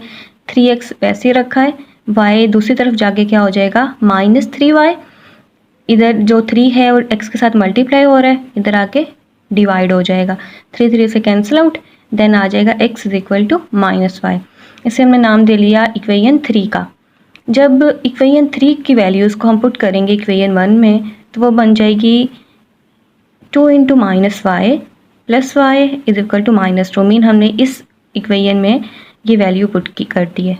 3x वैसे ही रखा है, y दूसरी तरफ जाके क्या हो जाएगा? -3y। इधर जो 3 है और x के साथ मल्टीप्लाई हो रहा है, इधर आके डिवाइड हो जाएगा। 3 से कैंसिल आउट, देन आ जाएगा x is equal to -y। इसे हमने नाम दे लिया इक्वेशन 3 का। जब इक्वेशन 3 की वैल्यूज़ को हम पुट करेंगे इक्वेशन 1 में, तो वो बन जाएगी 2 into -y plus y is equal to -2। Mean हमने इस इक्वेशन में ये वैल्यू पुट की कर दी है।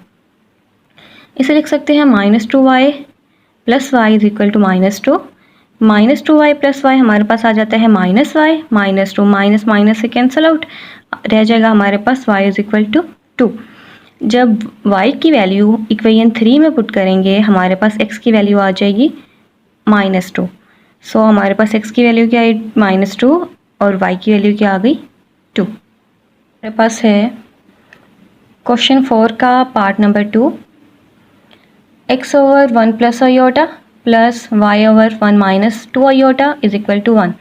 इसे लिख सकते हैं -2y plus y is equal to -2। -2y plus y हमारे पास आ जाता है -y, -2 माइनस माइनस से कैंसिल आउट, रह जाएगा हमारे पास y इज इक्वल टू 2। जब y की वैल्यू इक्वेशन 3 में पुट करेंगे, हमारे पास x की वैल्यू आ जाएगी -2। सो हमारे पास x की वैल्यू क्या आई? -2 और y की वैल्यू क्या आ गई? 2। हमारे पास है क्वेश्चन 4 का part number 2, x over 1 plus iota plus y over 1 minus 2 iota is equal to 1।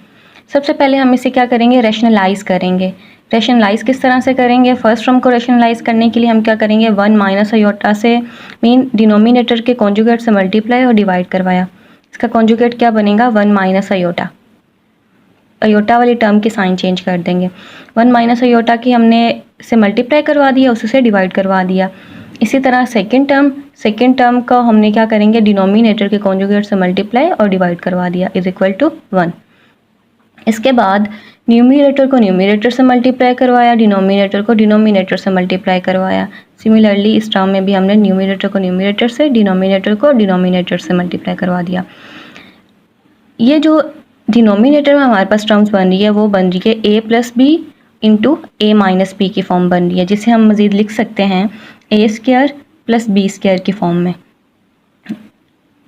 सबसे पहले हम इसे क्या करेंगे? रैशनलाइज करेंगे। रैशनलाइज किस तरह से करेंगे? फर्स्ट टर्म को रैशनलाइज करने के लिए हम क्या करेंगे? 1 माइनस आयोटा से मीन डिनोमिनेटर के कॉन्जुगेट से मल्टीप्लाई और डिवाइड करवाया। इसका कॉन्जुगेट क्या बनेगा? 1 माइनस आयोटा। आयोटा वाली टर्म की साइन चेंज कर देंगे। 1 माइनस आयोटा की हमने से मल्टीप्लाई करवा दिया, उससे डिवाइड करवा दिया। इसी तरह सेकेंड टर्म का हमने क्या करेंगे? डिनोमिनेटर के कॉन्जुगेट से मल्टीप्लाई और डिवाइड करवा दिया इज इक्वल टू 1। इसके बाद न्यूमरेटर को न्यूमरेटर से मल्टीप्लाई करवाया, डिनोमिनेटर को डिनोमिनेटर से मल्टीप्लाई करवाया। सिमिलरली इस टर्म में भी हमने न्यूमरेटर को न्यूमरेटर से, डिनोमिनेटर को डिनोमिनेटर से मल्टीप्लाई करवा दिया। ये जो डिनोमिनेटर में हमारे पास टर्म्स बन रही है वो बन रही है a plus B into A minus B की फॉर्म बन रही है, जिसे हम मज़ीद लिख सकते हैं a square plus B square की फॉर्म में।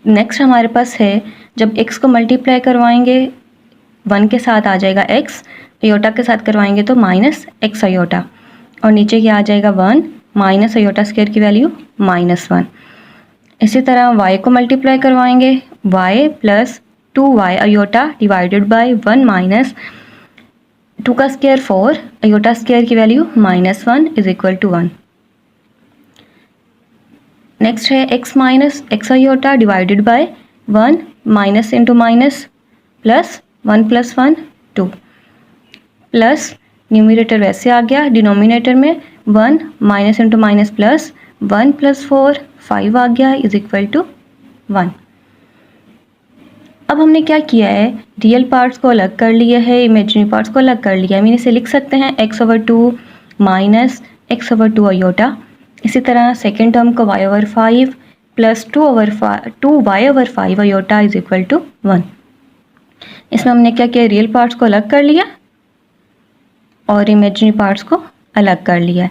नेक्स्ट हमारे पास है जब x को मल्टीप्लाई करवाएंगे 1 के साथ आ जाएगा x, आयोटा के साथ करवाएंगे तो माइनस x आयोटा, और नीचे क्या आ जाएगा 1 माइनस आयोटा स्क्वायर की वैल्यू -1। इसी तरह y को मल्टीप्लाई करवाएंगे y plus 2y iota divided by 1 minus 2 का स्क्वायर 4 आयोटा स्क्वायर की value -1 is equal to 1। Next है x minus x iota divided by 1 minus into minus plus 1 plus 1 2 plus numerator वैसे आ गया, डिनोमिनेटर में 1 minus into minus plus 1 plus 4 5 आ गया is equal to 1। अब हमने क्या किया है? रियल पार्ट्स को अलग कर लिया है, इमेजिनरी पार्ट्स को अलग कर लिया है। मीन इसे लिख सकते हैं x over 2 minus x over 2 iota. इसी तरह सेकेंड टर्म को y over 5 plus 2y over 5 iota is equal to 1। इसमें हमने क्या किया? रियल पार्ट्स को अलग कर लिया और इमेजिनरी पार्ट्स को अलग कर लिया,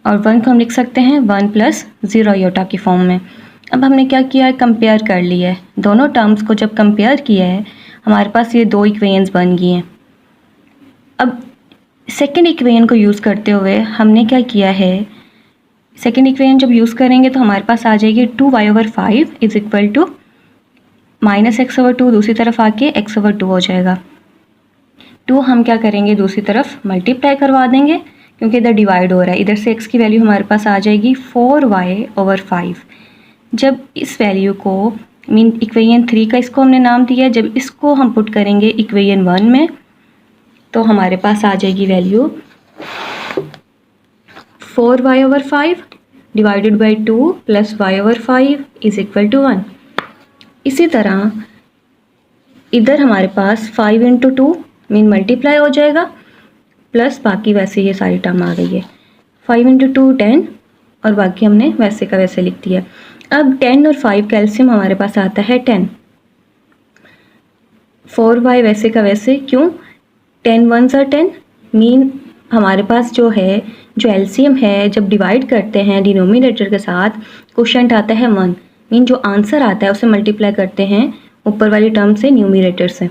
और 1 को हम लिख सकते हैं 1 प्लस 0 आयोटा की फॉर्म में। अब हमने क्या किया है? कंपेयर कर लिया है। दोनों टर्म्स को जब कंपेयर किया है हमारे पास ये दो इक्वेशंस बन गई हैं। अब सेकंड इक्वेशन को यूज़ करते हुए हमने क्या किया है? सेकंड इक्वेशन जब यूज़ करेंगे तो हमारे पास आ जाएगी 2y over 5 is equal to minus x over 2, दूसरी तरफ आके x ओवर 2 हो जाएगा। 2 हम क्या करेंगे? दूसरी तरफ मल्टीप्लाई करवा देंगे क्योंकि इधर डिवाइड हो रहा है। इधर से x की वैल्यू हमारे पास आ जाएगी 4y ओवर 5। जब इस वैल्यू को मीन इक्वेशन 3 का इसको हमने नाम दिया है, जब इसको हम पुट करेंगे इक्वेशन 1 में तो हमारे पास आ जाएगी value 4y over 5 divided by 2 plus y over 5 is equal to 1। इसी तरह इधर हमारे पास 5 इंटू 2 मीन मल्टीप्लाई हो जाएगा, प्लस बाकी वैसे ये सारी टर्म आ गई है। 5 इंटू 2 10 और बाकी हमने वैसे का वैसे लिख दिया। अब 10 और 5 कैल्शियम हमारे पास आता है 10। 4y वैसे का वैसे, क्यों? 10 1 ज़ा 10 मीन हमारे पास जो है जो एलसीएम है जब डिवाइड करते हैं डिनोमिनेटर के साथ क्वोशिएंट आता है 1, मीन जो आंसर आता है उसे मल्टीप्लाई करते हैं ऊपर वाली टर्म से न्यूमरेटर से।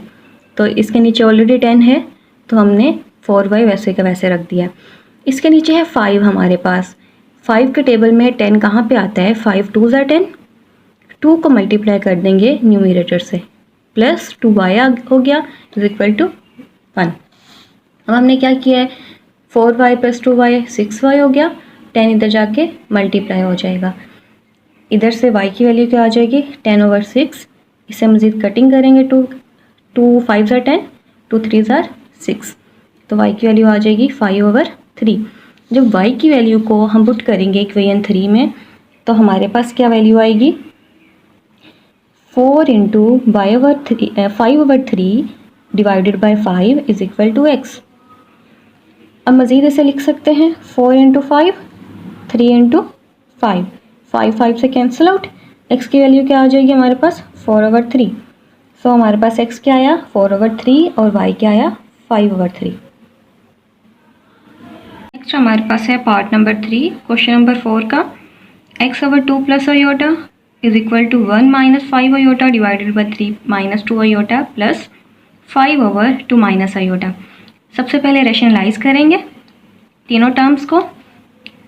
तो इसके नीचे ऑलरेडी 10 है तो हमने 4y वैसे का वैसे रख दिया। इसके नीचे है 5 हमारे पास। 5 के टेबल में 10 कहाँ पे आता है? 5 2 ज़ा 10, 2 को मल्टीप्लाई कर देंगे न्यूमरेटर से, प्लस 2y हो गया इज इक्वल टू 1। अब हमने क्या किया है, 4y + 2y 6y हो गया, 10 इधर जाके मल्टीप्लाई हो जाएगा, इधर से y की वैल्यू क्या आ जाएगी 10/6। इसे मज़ीद कटिंग करेंगे, 2 5 ज़ा 10, 2 3 ज़ा 6, तो y की वैल्यू आ जाएगी 5/3। जब y की वैल्यू को हम पुट करेंगे इक्वेशन 3 में तो हमारे पास क्या वैल्यू आएगी, 4 × 5/3 डिवाइडेड बाई 5 = x। अब मज़ीद इसे लिख सकते हैं 4 × 5, 3 × 5, 5 से कैंसिल आउट, x की वैल्यू क्या आ जाएगी हमारे पास 4/3। सो हमारे पास x क्या आया 4/3 और y क्या आया 5/3। नेक्स्ट हमारे पास है पार्ट नंबर 3, क्वेश्चन नंबर 4 का, x/2 + i = 1 - 5 i divided by 3 - 2 i plus 5/2 - i। सबसे पहले रैशनलाइज करेंगे तीनों टर्म्स को।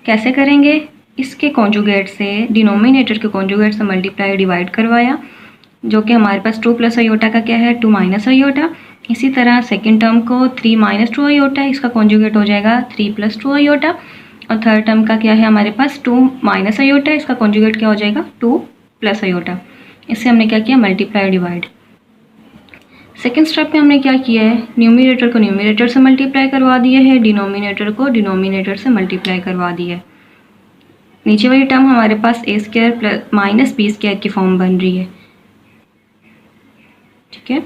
कैसे करेंगे, इसके कॉन्जुगेट से, डिनोमिनेटर के कॉन्जुगेट से मल्टीप्लाई डिवाइड करवाया, जो कि हमारे पास 2 + i का क्या है 2 - i। इसी तरह सेकंड टर्म को 3 - 2 i, इसका कॉन्जुगेट हो जाएगा 3 + 2 i। और थर्ड टर्म का क्या है हमारे पास 2 - i, इसका कॉन्जुगेट क्या हो जाएगा 2 + i। इससे हमने क्या किया मल्टीप्लाई डिवाइड। सेकेंड स्टेप में हमने क्या किया है, न्यूमिनेटर को न्यूमिनेटर से मल्टीप्लाई करवा दिया है, डिनोमिनेटर को डिनोमिनेटर से मल्टीप्लाई करवा दिया है। नीचे वाली टर्म हमारे पास a² - b² की फॉर्म बन रही है, ठीक है।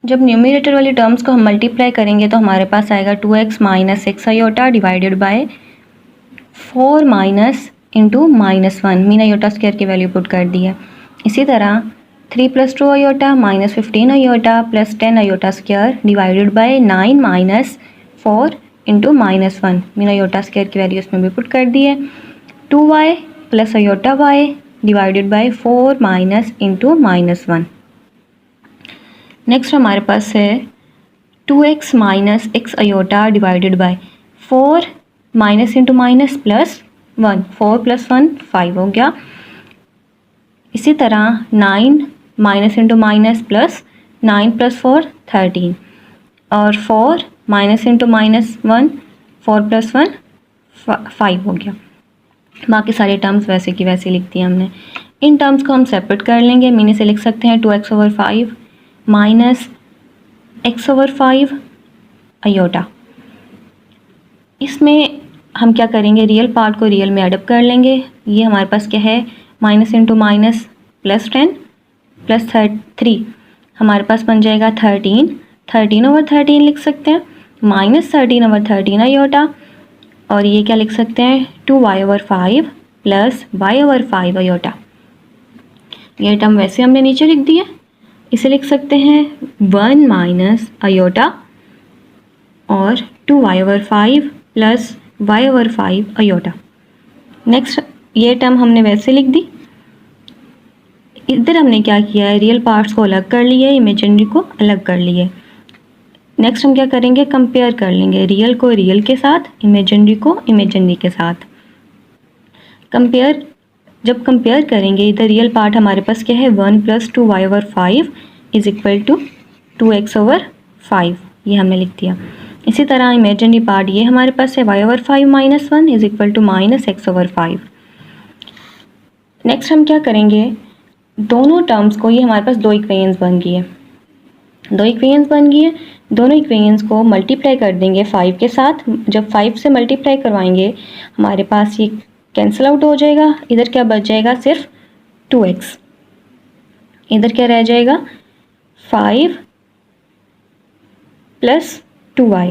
जब न्यूमिनेटर वाली टर्म्स को हम मल्टीप्लाई करेंगे तो हमारे पास आएगा 2x - 6i divided by 4 - -1 mean i square की वैल्यू पुट कर दी है। इसी तरह 3 + 2 i - 15 i plus 10 i square divided bye 9 - 4 × -1 mean i square की वैल्यू इसमें भी पुट कर दी है। 2y + i divided by 4 - × -1। Next हमारे पास है 2x - x divided by 4 minus into minus plus 1, 4 + 1 5 हो गया। इसी तरह 9 माइनस इंटू माइनस प्लस 9 + 4 13 और 4 माइनस इंटू माइनस 1 4 + 1 5 हो गया। बाकी सारे टर्म्स वैसे की वैसे लिख दिए हमने। इन टर्म्स को हम सेपरेट कर लेंगे, मीनी से लिख सकते हैं 2x/5 माइनस x/5 i। इसमें हम क्या करेंगे, रियल पार्ट को रियल में एडअप कर लेंगे। ये हमारे पास क्या है minus into minus plus 10 plus 3 हमारे पास बन जाएगा 13, 13/13 लिख सकते हैं, माइनस 13/13 i। और ये क्या लिख सकते हैं 2y/5 प्लस y/5 i। ये टर्म वैसे हमने नीचे लिख दिया, इसे लिख सकते हैं 1 माइनस i और 2y/5 plus y/5 i। Next ये टर्म हमने वैसे लिख दी। इधर हमने क्या किया है, रियल पार्ट्स को अलग कर लिया है, इमेजिनरी को अलग कर लिया है। नेक्स्ट हम क्या करेंगे, कंपेयर कर लेंगे रियल को रियल के साथ, इमेजिनरी को इमेजिनरी के साथ। जब कंपेयर करेंगे, इधर रियल पार्ट हमारे पास क्या है 1 + 2y/5 = 2x/5, ये हमने लिख दिया। इसी तरह इमेजिनरी पार्ट ये हमारे पास है y/5 - 1 = -x/5। नेक्स्ट हम क्या करेंगे, दोनों टर्म्स को, ये हमारे पास दो इक्वेशंस बन गई है, दोनों इक्वेशंस को मल्टीप्लाई कर देंगे 5 के साथ। जब 5 से मल्टीप्लाई करवाएंगे हमारे पास ये कैंसिल आउट हो जाएगा, इधर क्या बच जाएगा सिर्फ 2x, इधर क्या रह जाएगा 5 + 2y।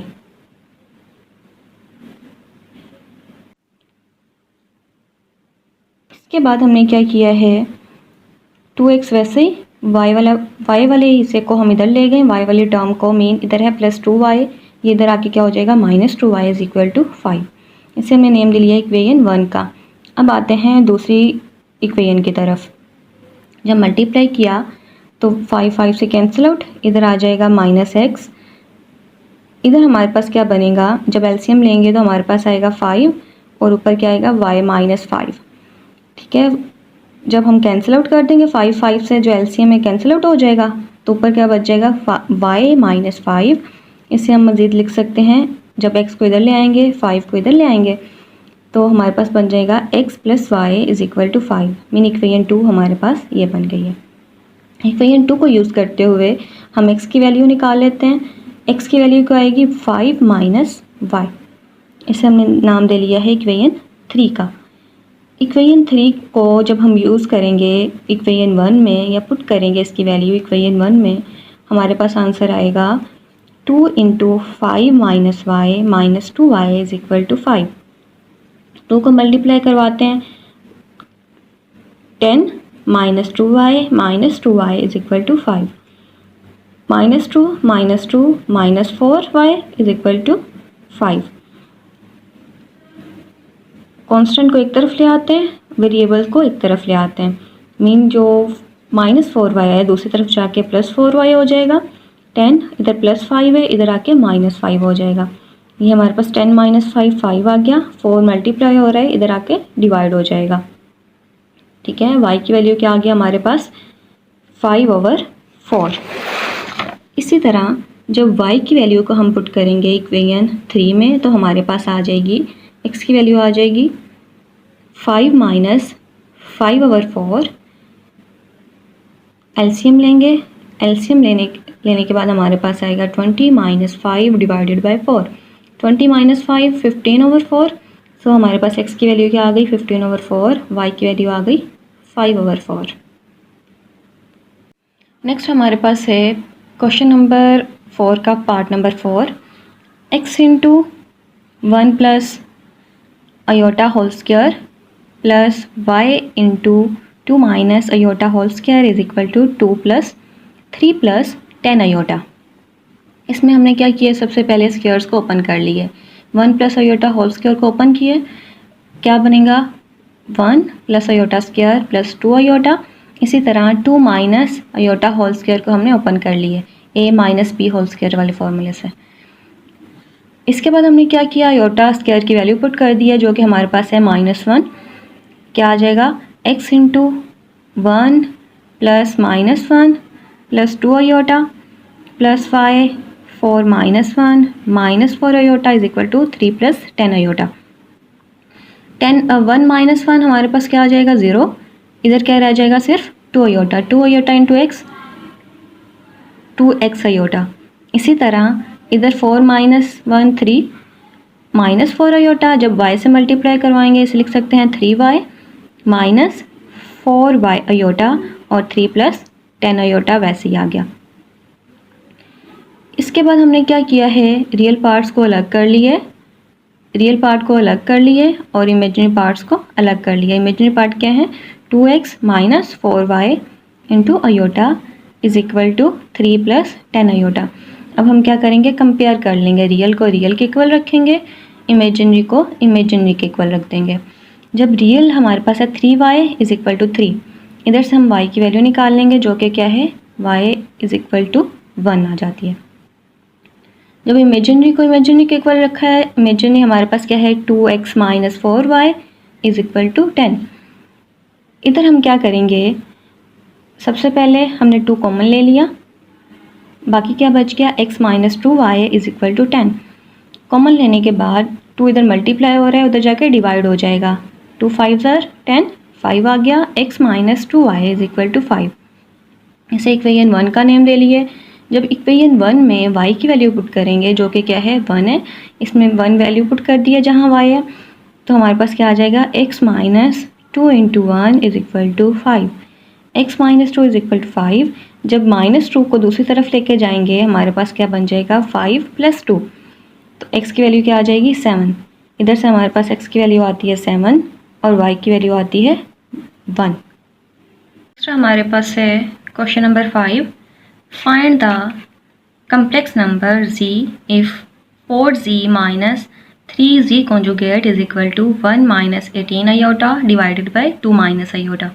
इसके बाद हमने क्या किया है 2x वैसे ही y वाले हिस्से को हम इधर ले गए, y वाली टर्म को, मीन इधर है प्लस 2y, ये इधर आके क्या हो जाएगा -2y = 5। इसे हमने नेम दे लिया इक्वेशन 1 का। अब आते हैं दूसरी इक्वेशन की तरफ। जब मल्टीप्लाई किया तो 5 से कैंसिल आउट, इधर आ जाएगा -x। इधर हमारे पास क्या बनेगा, जब एलसीएम लेंगे तो हमारे पास आएगा 5 और ऊपर क्या आएगा y - 5। ठीक है, जब हम कैंसिल आउट कर देंगे 5 से जो एलसीएम में कैंसिल आउट हो जाएगा, तो ऊपर क्या बच जाएगा y माइनस 5। इसे हम मज़ीद लिख सकते हैं, जब x को इधर ले आएंगे 5 को इधर ले आएंगे तो हमारे पास बन जाएगा x plus Y is equal to 5। Mean equation 2 हमारे पास ये बन गई है। इक्वेशन 2 को यूज़ करते हुए हम x की वैल्यू निकाल लेते हैं। x की वैल्यू क्या आएगी 5 माइनस वाई, इसे हमने नाम दे लिया है इक्वेशन 3 का। इक्वेशन 3 को जब हम यूज़ करेंगे इक्वेशन 1 में या पुट करेंगे इसकी वैल्यू इक्वेशन 1 में, हमारे पास आंसर आएगा 2 into 5 minus y minus 2y is equal to 5। 2 को मल्टीप्लाई करवाते हैं, 10 minus 2y is equal to 5। Minus 2 minus 4y is equal to 5। Constant को एक तरफ ले आते हैं, वेरिएबल को एक तरफ ले आते हैं। मीन जो माइनस 4y है दूसरी तरफ जाके प्लस 4y हो जाएगा। 10 इधर प्लस 5 है, इधर आके माइनस 5 हो जाएगा। ये हमारे पास 10 माइनस 5 आ गया। 4 मल्टीप्लाई हो रहा है, इधर आके डिवाइड हो जाएगा। ठीक है, y की वैल्यू क्या आ गया हमारे पास 5/4। इसी तरह जब y की वैल्यू को हम पुट करेंगे इक्वेशन 3 में तो हमारे पास आ जाएगी x की वैल्यू आ जाएगी 5 माइनस 5/4। एलसीएम लेंगे, एलसीएम लेने के बाद हमारे पास आएगा 20 माइनस 5 डिवाइडेड बाय 4। 20 माइनस 5 15/4। सो हमारे पास x की वैल्यू क्या आ गई 15/4, y की वैल्यू आ गई 5/4। नेक्स्ट हमारे पास है क्वेश्चन नंबर 4 का part number 4। x into 1 plus iota whole square plus y into 2 minus iota whole square is equal to 2 plus 3 plus 10 iota. इसमें हमने क्या किया, सबसे पहले स्क्वायर्स को ओपन कर लिए। 1 प्लस अयोटा होल स्क्वायर को ओपन किए, क्या बनेगा 1 plus iota square plus 2 iota. इसी तरह 2 माइनस अयोटा होल स्क्वायर को हमने ओपन कर लिए a minus b whole square वाले फॉर्मूले से। इसके बाद हमने क्या किया, अयोटा स्क्वायर की वैल्यू पुट कर दिया जो कि हमारे पास है -1। क्या आ जाएगा x इंटू 1 प्लस -1 प्लस 2 iota plus y 4 -1 minus 4 iota is equal to 3 plus 10 iota. 1 minus 1 हमारे पास क्या आ जाएगा 0। इधर क्या रह जाएगा सिर्फ 2 iota. 2 iota into x 2x iota. इसी तरह इधर 4 माइनस 1 3 माइनस 4 अयोटा। जब y से मल्टीप्लाई करवाएंगे इसे लिख सकते हैं 3y माइनस 4y अयोटा और 3 प्लस 10 अयोटा वैसे ही आ गया। इसके बाद हमने क्या किया है, रियल पार्ट्स को अलग कर लिए, रियल पार्ट को अलग कर लिए और इमेजिनरी पार्ट्स को अलग कर लिया। इमेजिनरी पार्ट क्या है 2x minus 4y into iota is equal to 3 plus 10 iota. अब हम क्या करेंगे, कंपेयर कर लेंगे, रियल को रियल के इक्वल रखेंगे, इमेजिनरी को इमेजिनरी के इक्वल रख देंगे। जब रियल हमारे पास है 3y इज इक्वल टू 3, इधर से हम y की वैल्यू निकाल लेंगे जो कि क्या है y इज इक्वल टू 1 आ जाती है। जब इमेजिनरी को इमेजिनरी के इक्वल रखा है, इमेजिनरी हमारे पास क्या है 2x minus 4y is equal to 10। इधर हम क्या करेंगे, सबसे पहले हमने 2 कॉमन ले लिया, बाकी क्या बच गया x minus 2y is equal to 10। Common लेने के बाद 2 इधर मल्टीप्लाई हो रहा है, उधर जाके डिवाइड हो जाएगा। 2 5 10 5 आ गया। x minus 2y is equal to 5। इसे इक्वेशन 1 का नेम ले लिए। जब इक्वेशन 1 में y की वैल्यू पुट करेंगे जो कि क्या है 1 है, इसमें 1 वैल्यू पुट कर दिया जहाँ y है, तो हमारे पास क्या आ जाएगा x minus 2 into 1 is equal to 5। x minus 2 is equal to 5। जब -2 को दूसरी तरफ लेके जाएंगे हमारे पास क्या बन जाएगा 5 प्लस 2, तो x की वैल्यू क्या आ जाएगी 7। इधर से हमारे पास x की वैल्यू आती है 7 और y की वैल्यू आती है 1। दूसरा हमारे पास है question number 5। Find the complex number z if 4z minus 3z conjugate is equal to 1 minus 18 iota divided by 2 minus iota.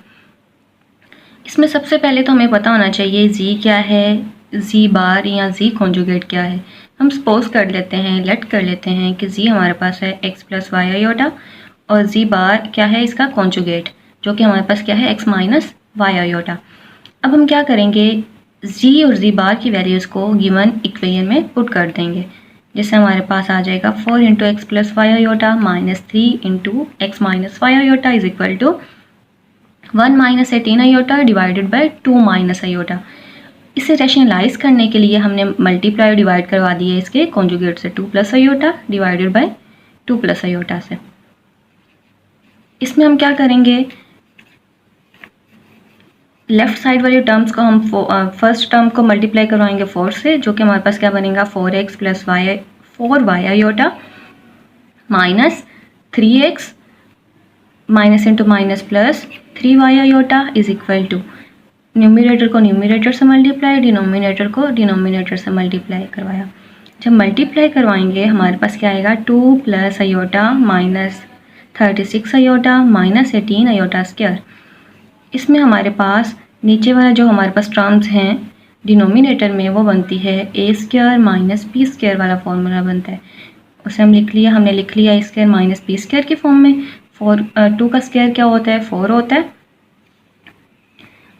इसमें सबसे पहले तो हमें पता होना चाहिए z क्या है, z बार या z कॉन्जुगेट क्या है। हम सपोज कर लेते हैं, लेट कर लेते हैं कि z हमारे पास है x प्लस वाई अयोटा और z बार क्या है इसका कॉन्जुगेट जो कि हमारे पास क्या है x माइनस वाई आयोटा। अब हम क्या करेंगे, z और z बार की वैल्यूज़ को गिवन इक्वेशन में पुट कर देंगे, जिससे हमारे पास आ जाएगा 4 into x plus y iota minus 3 into x minus y iota is equal to 1 minus 18 iota divided by 2 minus iota. इसे रैशनलाइज करने के लिए हमने मल्टीप्लाई डिवाइड करवा दिया इसके कॉन्जुगेट से 2 plus iota divided by 2 plus iota से। इसमें हम क्या करेंगे, लेफ्ट साइड वाली टर्म्स को हम फर्स्ट टर्म को मल्टीप्लाई करवाएंगे 4 से, जो कि हमारे पास क्या बनेगा 4x plus y 4y iota minus 3x minus into minus plus 3y iota is equal to numerator को न्यूमिनेटर से मल्टीप्लाई, डिनोमिनेटर को डिनोमिनेटर से मल्टीप्लाई करवाया। जब मल्टीप्लाई करवाएंगे हमारे पास क्या आएगा 2 plus iota minus 36 iota minus 18 iota square. इसमें हमारे पास नीचे वाला जो हमारे पास टर्म्स हैं डिनोमिनेटर में वो बनती है ए स्क्वायर माइनस बी स्क्वायर वाला फॉर्मूला बनता है, उसे हमने लिख लिया ए स्क्वायर माइनस बी स्क्वायर की फॉर्म में। 2 का स्क्वायर क्या होता है 4 होता है,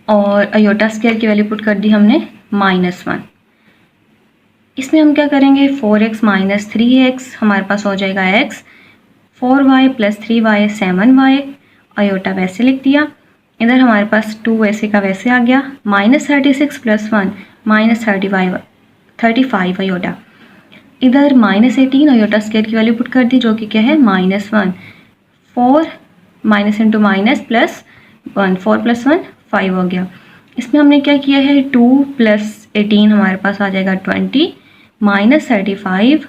और आयोटा स्क्वायर की वैल्यू पुट कर दी हमने -1। इसमें हम क्या करेंगे 4x माइनस 3x हमारे पास हो जाएगा x, 4y plus 3y 7y, iota वैसे लिख दिया। इधर हमारे पास 2 वैसे का वैसे आ गया, माइनस 36 प्लस 1 माइनस 35 आयोटा। इधर माइनस 18 आयोटा स्क्वायर की वैल्यू पुट कर दी, जो कि क्या है -1। 4 minus into minus plus 1, 4 plus 1 5 हो गया। इसमें हमने क्या किया है 2 प्लस 18 हमारे पास आ जाएगा 20 minus 35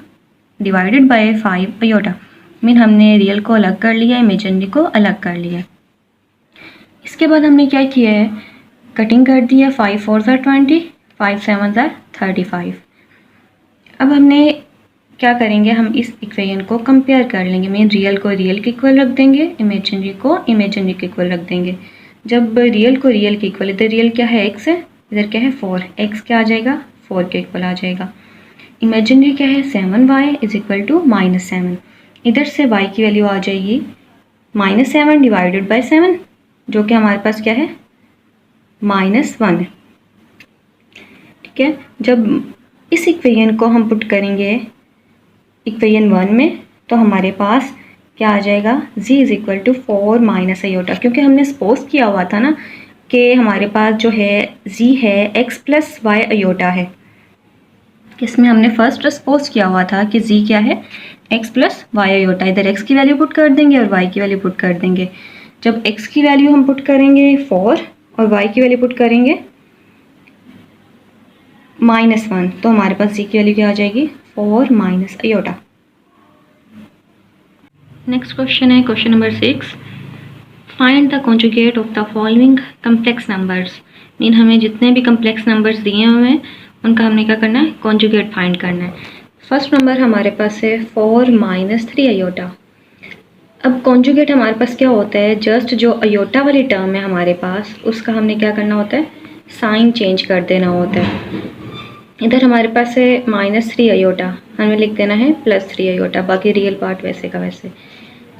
divided by 5 iota. Mean हमने रियल को अलग कर लिया, इमेजिनरी को अलग कर लिया। इसके बाद हमने क्या किया है कटिंग कर दी है, 5 4 ज़ा 20, 5 7 ज़ा 35। अब हमने क्या करेंगे, हम इस इक्वेशन को कंपेयर कर लेंगे। मीन रियल को रियल के इक्वल रख देंगे, इमेजिनरी को इमेजिनरी के इक्वल रख देंगे। जब रियल को रियल के इक्वल, इधर रियल क्या है x है, इधर क्या है 4, x क्या आ जाएगा 4 के इक्वल आ जाएगा। इमेजिनरी क्या है 7y इज इक्वल टू -7, इधर से y की वैल्यू आ जाएगी -7 डिवाइडेड बाय 7, जो कि हमारे पास क्या है -1 है। ठीक है, जब इस इक्वेशन को हम पुट करेंगे इक्वेशन 1 में, तो हमारे पास क्या आ जाएगा z is equal to 4 minus iota, क्योंकि हमने सपोज किया हुआ था ना कि हमारे पास जो है z है x प्लस वाई आयोटा है। इसमें हमने फर्स्ट सपोज किया हुआ था कि z क्या है x प्लस वाई आयोटा। इधर x की वैल्यू पुट कर देंगे और y की वैल्यू पुट कर देंगे। जब x की वैल्यू हम पुट करेंगे 4 और y की वैल्यू पुट करेंगे -1, तो हमारे पास z की वैल्यू क्या आ जाएगी 4 माइनस आयोटा। नेक्स्ट क्वेश्चन है question number 6, find the conjugate of the following complex numbers. Mean हमें जितने भी कम्प्लेक्स नंबर्स दिए हुए हैं उनका हमने क्या करना है कॉन्जुगेट फाइंड करना है। फर्स्ट नंबर हमारे पास है 4 माइनस 3 आयोटा। अब कॉन्जुगेट हमारे पास क्या होता है, जस्ट जो आयोटा वाली टर्म है हमारे पास उसका हमने क्या करना होता है साइन चेंज कर देना होता है। इधर हमारे पास है -3 आयोटा, हमें लिख देना है +3 आयोटा, बाकी रियल पार्ट वैसे का वैसे।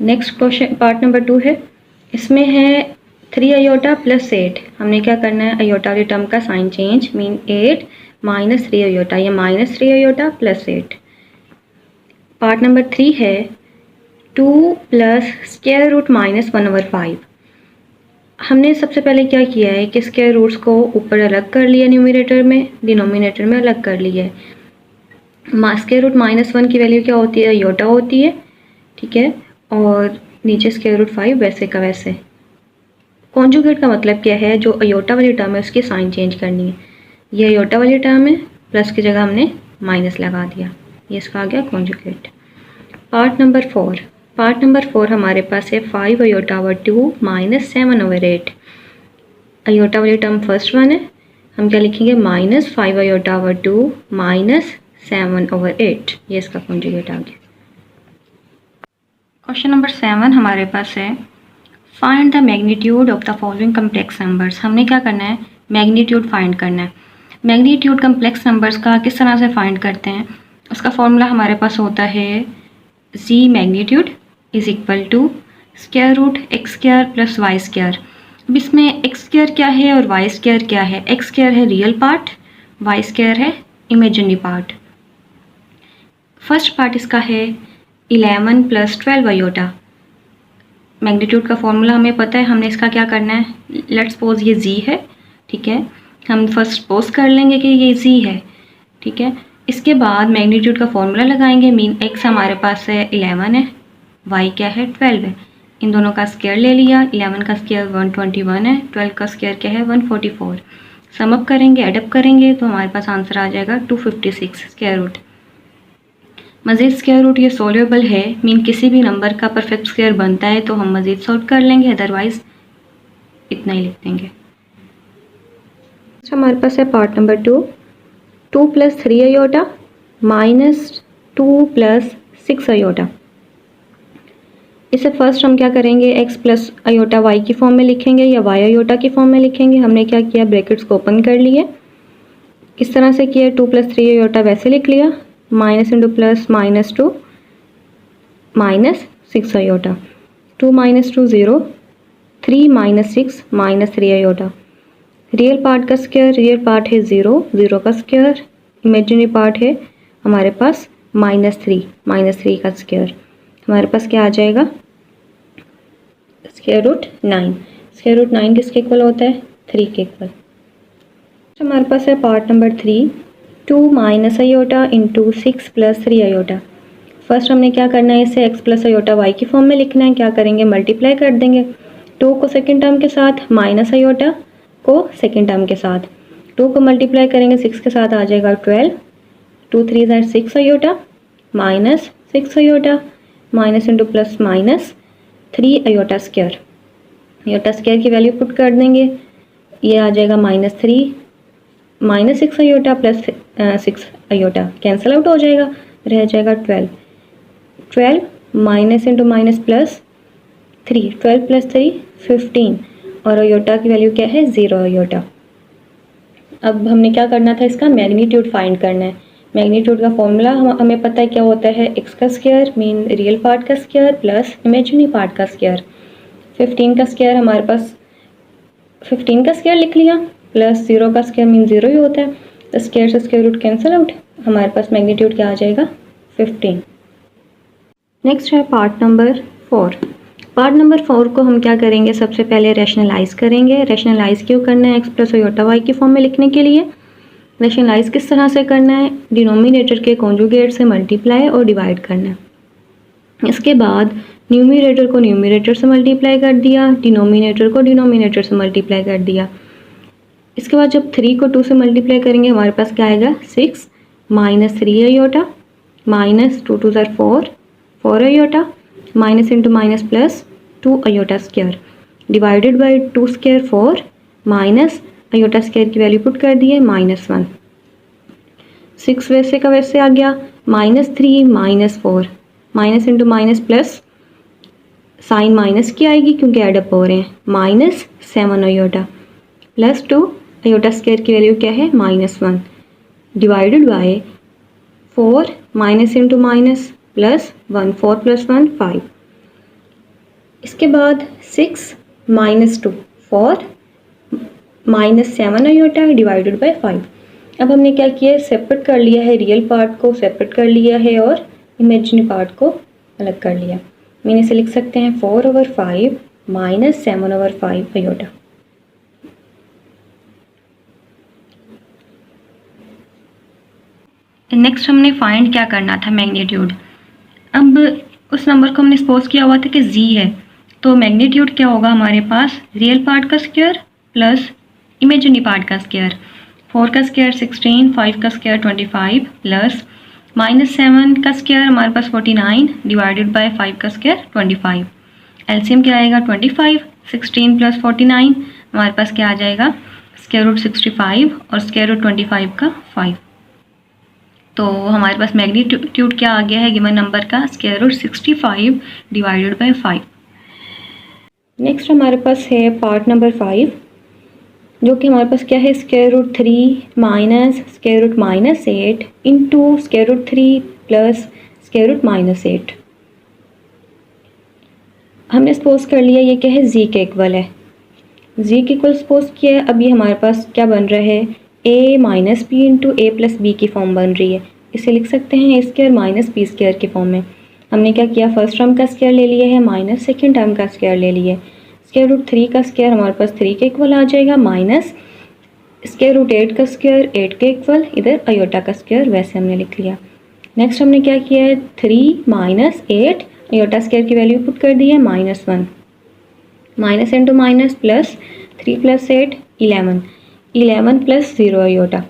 नेक्स्ट क्वेश्चन पार्ट नंबर 2 है, इसमें है 3 आयोटा प्लस 8। हमने क्या करना है आयोटा वाली टर्म का sign change, mean 8 minus 3 iota, या -3 आयोटा प्लस 8। पार्ट नंबर 3 है 2 प्लस स्क्वायर रूट -1/5। हमने सबसे पहले क्या किया है कि स्क्वायर रूट्स को ऊपर अलग कर लिया, न्यूमिनेटर में डिनोमिनेटर में अलग कर लिया है। स्क्वायर रूट -1 की वैल्यू क्या होती है आयोटा होती है, ठीक है, और नीचे स्क्वायर रूट 5 वैसे का वैसे। कॉन्जुगेट का मतलब क्या है, जो अयोटा वाली टर्म है उसकी साइन चेंज करनी है। ये अयोटा वाली टर्म है, प्लस की जगह हमने माइनस लगा दिया, ये इसका आ गया कॉन्जुगेट। पार्ट नंबर 4 हमारे पास है 5 iota over 2 minus 7 over 8। Iota वाली टर्म फर्स्ट वन है, हम क्या लिखेंगे -5 अयोटा ओवर 2 माइनस 7 ओवर 8, ये इसका कॉन्जुगेट आ गया। क्वेश्चन नंबर 7 हमारे पास है find the magnitude of the following complex numbers. हमने क्या करना है मैग्नीट्यूड फाइंड करना है। मैग्नीट्यूड कम्प्लेक्स नंबर्स का किस तरह से फाइंड करते हैं, उसका फॉर्मूला हमारे पास होता है z magnitude is equal to square root x square plus y square. अब इसमें एक्स स्क्वायर क्या है और वाई स्क्वायर क्या है? एक्स स्क्वायर है रियल पार्ट, वाई स्क्वायर है इमेजिनरी पार्ट। फर्स्ट पार्ट इसका है 11 प्लस 12 आयोटा। मैग्नीट्यूड का फॉर्मूला हमें पता है, हमने इसका क्या करना है, लेट्स सपोज ये जी है, ठीक है, हम फर्स्ट सपोज कर लेंगे कि ये जी है, ठीक है। इसके बाद मैग्नीट्यूड का फॉर्मूला लगाएंगे, मीन एक्स हमारे पास है 11 है, वाई क्या है 12 है, इन दोनों का स्क्वायर ले लिया, 11 का स्क्वायर 121 है, 12 का स्क्वायर क्या है 144। सम अप करेंगे, एडअप करेंगे तो हमारे पास आंसर आ जाएगा 256 स्क्वायर रूट। मज़ीद स्क्वायर रूट ये सोल्यूबल है, मीन किसी भी नंबर का परफेक्ट स्क्वायर बनता है तो हम मज़ीद सॉल्व कर लेंगे, अदरवाइज इतना ही लिख देंगे। हमारे पास है part number 2 plus 3 iota minus 2 plus 6 iota. इसे फर्स्ट हम क्या करेंगे, x प्लस आयोटा वाई की फॉर्म में लिखेंगे या y आयोटा की फॉर्म में लिखेंगे। हमने क्या किया, ब्रैकेट्स को ओपन कर लिए, किस तरह से किया, 2 प्लस 3 आयोटा वैसे लिख लिया, minus into plus minus 2 minus 6 iota, 2 minus 2 0, 3 minus 6 minus 3 iota. Real part का स्क्वायर, रियल पार्ट है 0, 0 का स्क्वायर, इमेजिनरी पार्ट है हमारे पास -3 का स्क्वायर। हमारे पास क्या आ जाएगा, स्क्वायर रूट 9। स्क्वायर रूट 9 किसके इक्वल होता है, 3 के इक्वल। हमारे पास है part number 3 2 minus iota into 6 plus 3 iota. First हमने क्या करना है, इसे x प्लस आयोटा वाई की फॉर्म में लिखना है। क्या करेंगे, मल्टीप्लाई कर देंगे, 2 को सेकेंड टर्म के साथ, माइनस आयोटा को सेकेंड टर्म के साथ, 2 को मल्टीप्लाई करेंगे 6 के साथ, आ जाएगा 12, 2 3 ज़ार 6 iota minus 6 iota, minus into plus minus 3 iota square. Iota square की वैल्यू पुट कर देंगे, ये आ जाएगा -3 minus 6 iota plus 6 iota, cancel out हो जाएगा, रह जाएगा 12 minus into minus plus 3, 12 plus 3 15, और आयोटा की वैल्यू क्या है 0 आयोटा। अब हमने क्या करना था, इसका मैग्नीट्यूड फाइंड करना है। मैग्नीट्यूड का फॉर्मूला हमें पता है क्या होता है, एक्स का स्क्वायर मीन रियल पार्ट का स्क्वायर प्लस इमेजिनरी पार्ट का स्क्वायर। 15 का स्क्वायर हमारे पास 15 का स्क्वायर लिख लिया, प्लस 0 का स्क्वायर मीन 0 ही होता है, तो स्क्वायर से स्क्वायर रूट कैंसिल आउट, हमारे पास मैग्नीट्यूड क्या आ जाएगा 15। नेक्स्ट है पार्ट नंबर 4। पार्ट नंबर 4 को हम क्या करेंगे, सबसे पहले रैशनलाइज करेंगे। रैशनलाइज क्यों करना है, एक्स प्लस आयोटा वाई की फॉर्म में लिखने के लिए। रैशनलाइज किस तरह से करना है, डिनोमिनेटर के कॉन्जुगेट से मल्टीप्लाई और डिवाइड करना है। इसके बाद न्यूमरेटर को न्यूमरेटर से मल्टीप्लाई कर दिया, डिनोमिनेटर को डिनोमिनेटर से मल्टीप्लाई कर दिया। इसके बाद जब 3 को 2 से मल्टीप्लाई करेंगे हमारे पास क्या आएगा, 6 माइनस 3 आयोटा माइनस 2 2 ज़ार 4 iota, minus into minus plus 2 iota square, divided by 2 square 4 minus iota square की वैल्यू पुट कर दी है -1। 6 वैसे का वैसे आ गया, -3 -4, minus into minus plus, sign minus की आएगी क्योंकि एडअप हो रहे हैं, -7 आयोटा प्लस 2 आयोटा स्क्वायर की वैल्यू क्या है -1, divided by 4 minus into minus plus 1, 4 + 1 5। इसके बाद 6 - 2 4 -7 आयोटा डिवाइडेड बाय 5। अब हमने क्या किया, सेपरेट कर लिया है, रियल पार्ट को सेपरेट कर लिया है और इमेजिनरी पार्ट को अलग कर लिया। मैंने इसे लिख सकते हैं 4/5 -7/5 आयोटा। नेक्स्ट हमने फाइंड क्या करना था, मैग्नीट्यूड। अब उस नंबर को हमने सपोज किया हुआ था कि z है, तो मैग्नीट्यूड क्या होगा हमारे पास, रियल पार्ट का स्क्वायर प्लस इमेजिनरी पार्ट का स्क्वायर। 4 का स्क्वायर 16, 5 का स्क्वायर 25 प्लस -7 का स्क्वायर हमारे पास 49 डिवाइडेड बाय 5 का स्क्वायर 25। एलसीएम क्या आएगा 25, 16 + 49 हमारे पास क्या आ जाएगा, स्क्वायर रूट 65 और स्क्वायर रूट 25 का 5। तो हमारे पास मैग्नीट्यूड क्या आ गया है गिवन नंबर का, square root 65 divided by 5। Next हमारे पास है पार्ट नंबर 5, जो कि हमारे पास क्या है, square root 3 minus square root -8 into square root 3 plus square root -8। हमने सपोज कर लिया ये क्या है, जी के इक्वल है, जी के इक्वल सपोज किया है। अब ये हमारे पास क्या बन रहा है, ए माइनस बी इंटू ए प्लस बी की फॉर्म बन रही है। इसे लिख सकते हैं A square minus B square की फॉर्म में। हमने क्या किया, फर्स्ट टर्म का स्क्वायर ले लिया है माइनस सेकेंड टर्म का स्क्वायर ले लिया है। स्क्वायर रूट 3 का स्क्वायर हमारे पास 3 के इक्वल आ जाएगा, माइनस स्क्वायर रूट 8 का स्क्वायर 8 के इक्वल, इधर अयोटा का स्क्वायर वैसे हमने लिख लिया। नेक्स्ट हमने क्या किया है, 3 माइनस 8 अयोटा स्क्वायर की वैल्यू पुट कर दी है -1, minus into minus plus 3 plus 8 11, 11 plus 0 iota.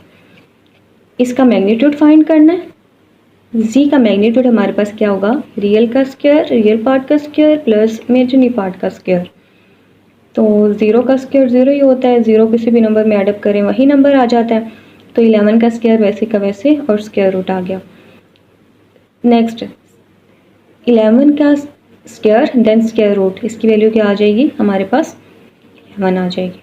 इसका मैग्नीट्यूड फाइंड करना है। जी का मैग्नीट्यूड हमारे पास क्या होगा, रियल का स्क्वायर, रियल पार्ट का स्क्वायर प्लस इमेजिनरी पार्ट का स्क्वायर। तो 0 का स्क्वायर 0 ही होता है, 0 किसी भी नंबर में एडअप करें वही नंबर आ जाता है। तो 11 का स्क्वायर वैसे का वैसे और स्क्वायर रूट आ गया। नेक्स्ट 11 का स्क्वायर देन स्क्वायर रूट, इसकी वैल्यू क्या आ जाएगी हमारे पास 1 आ जाएगी।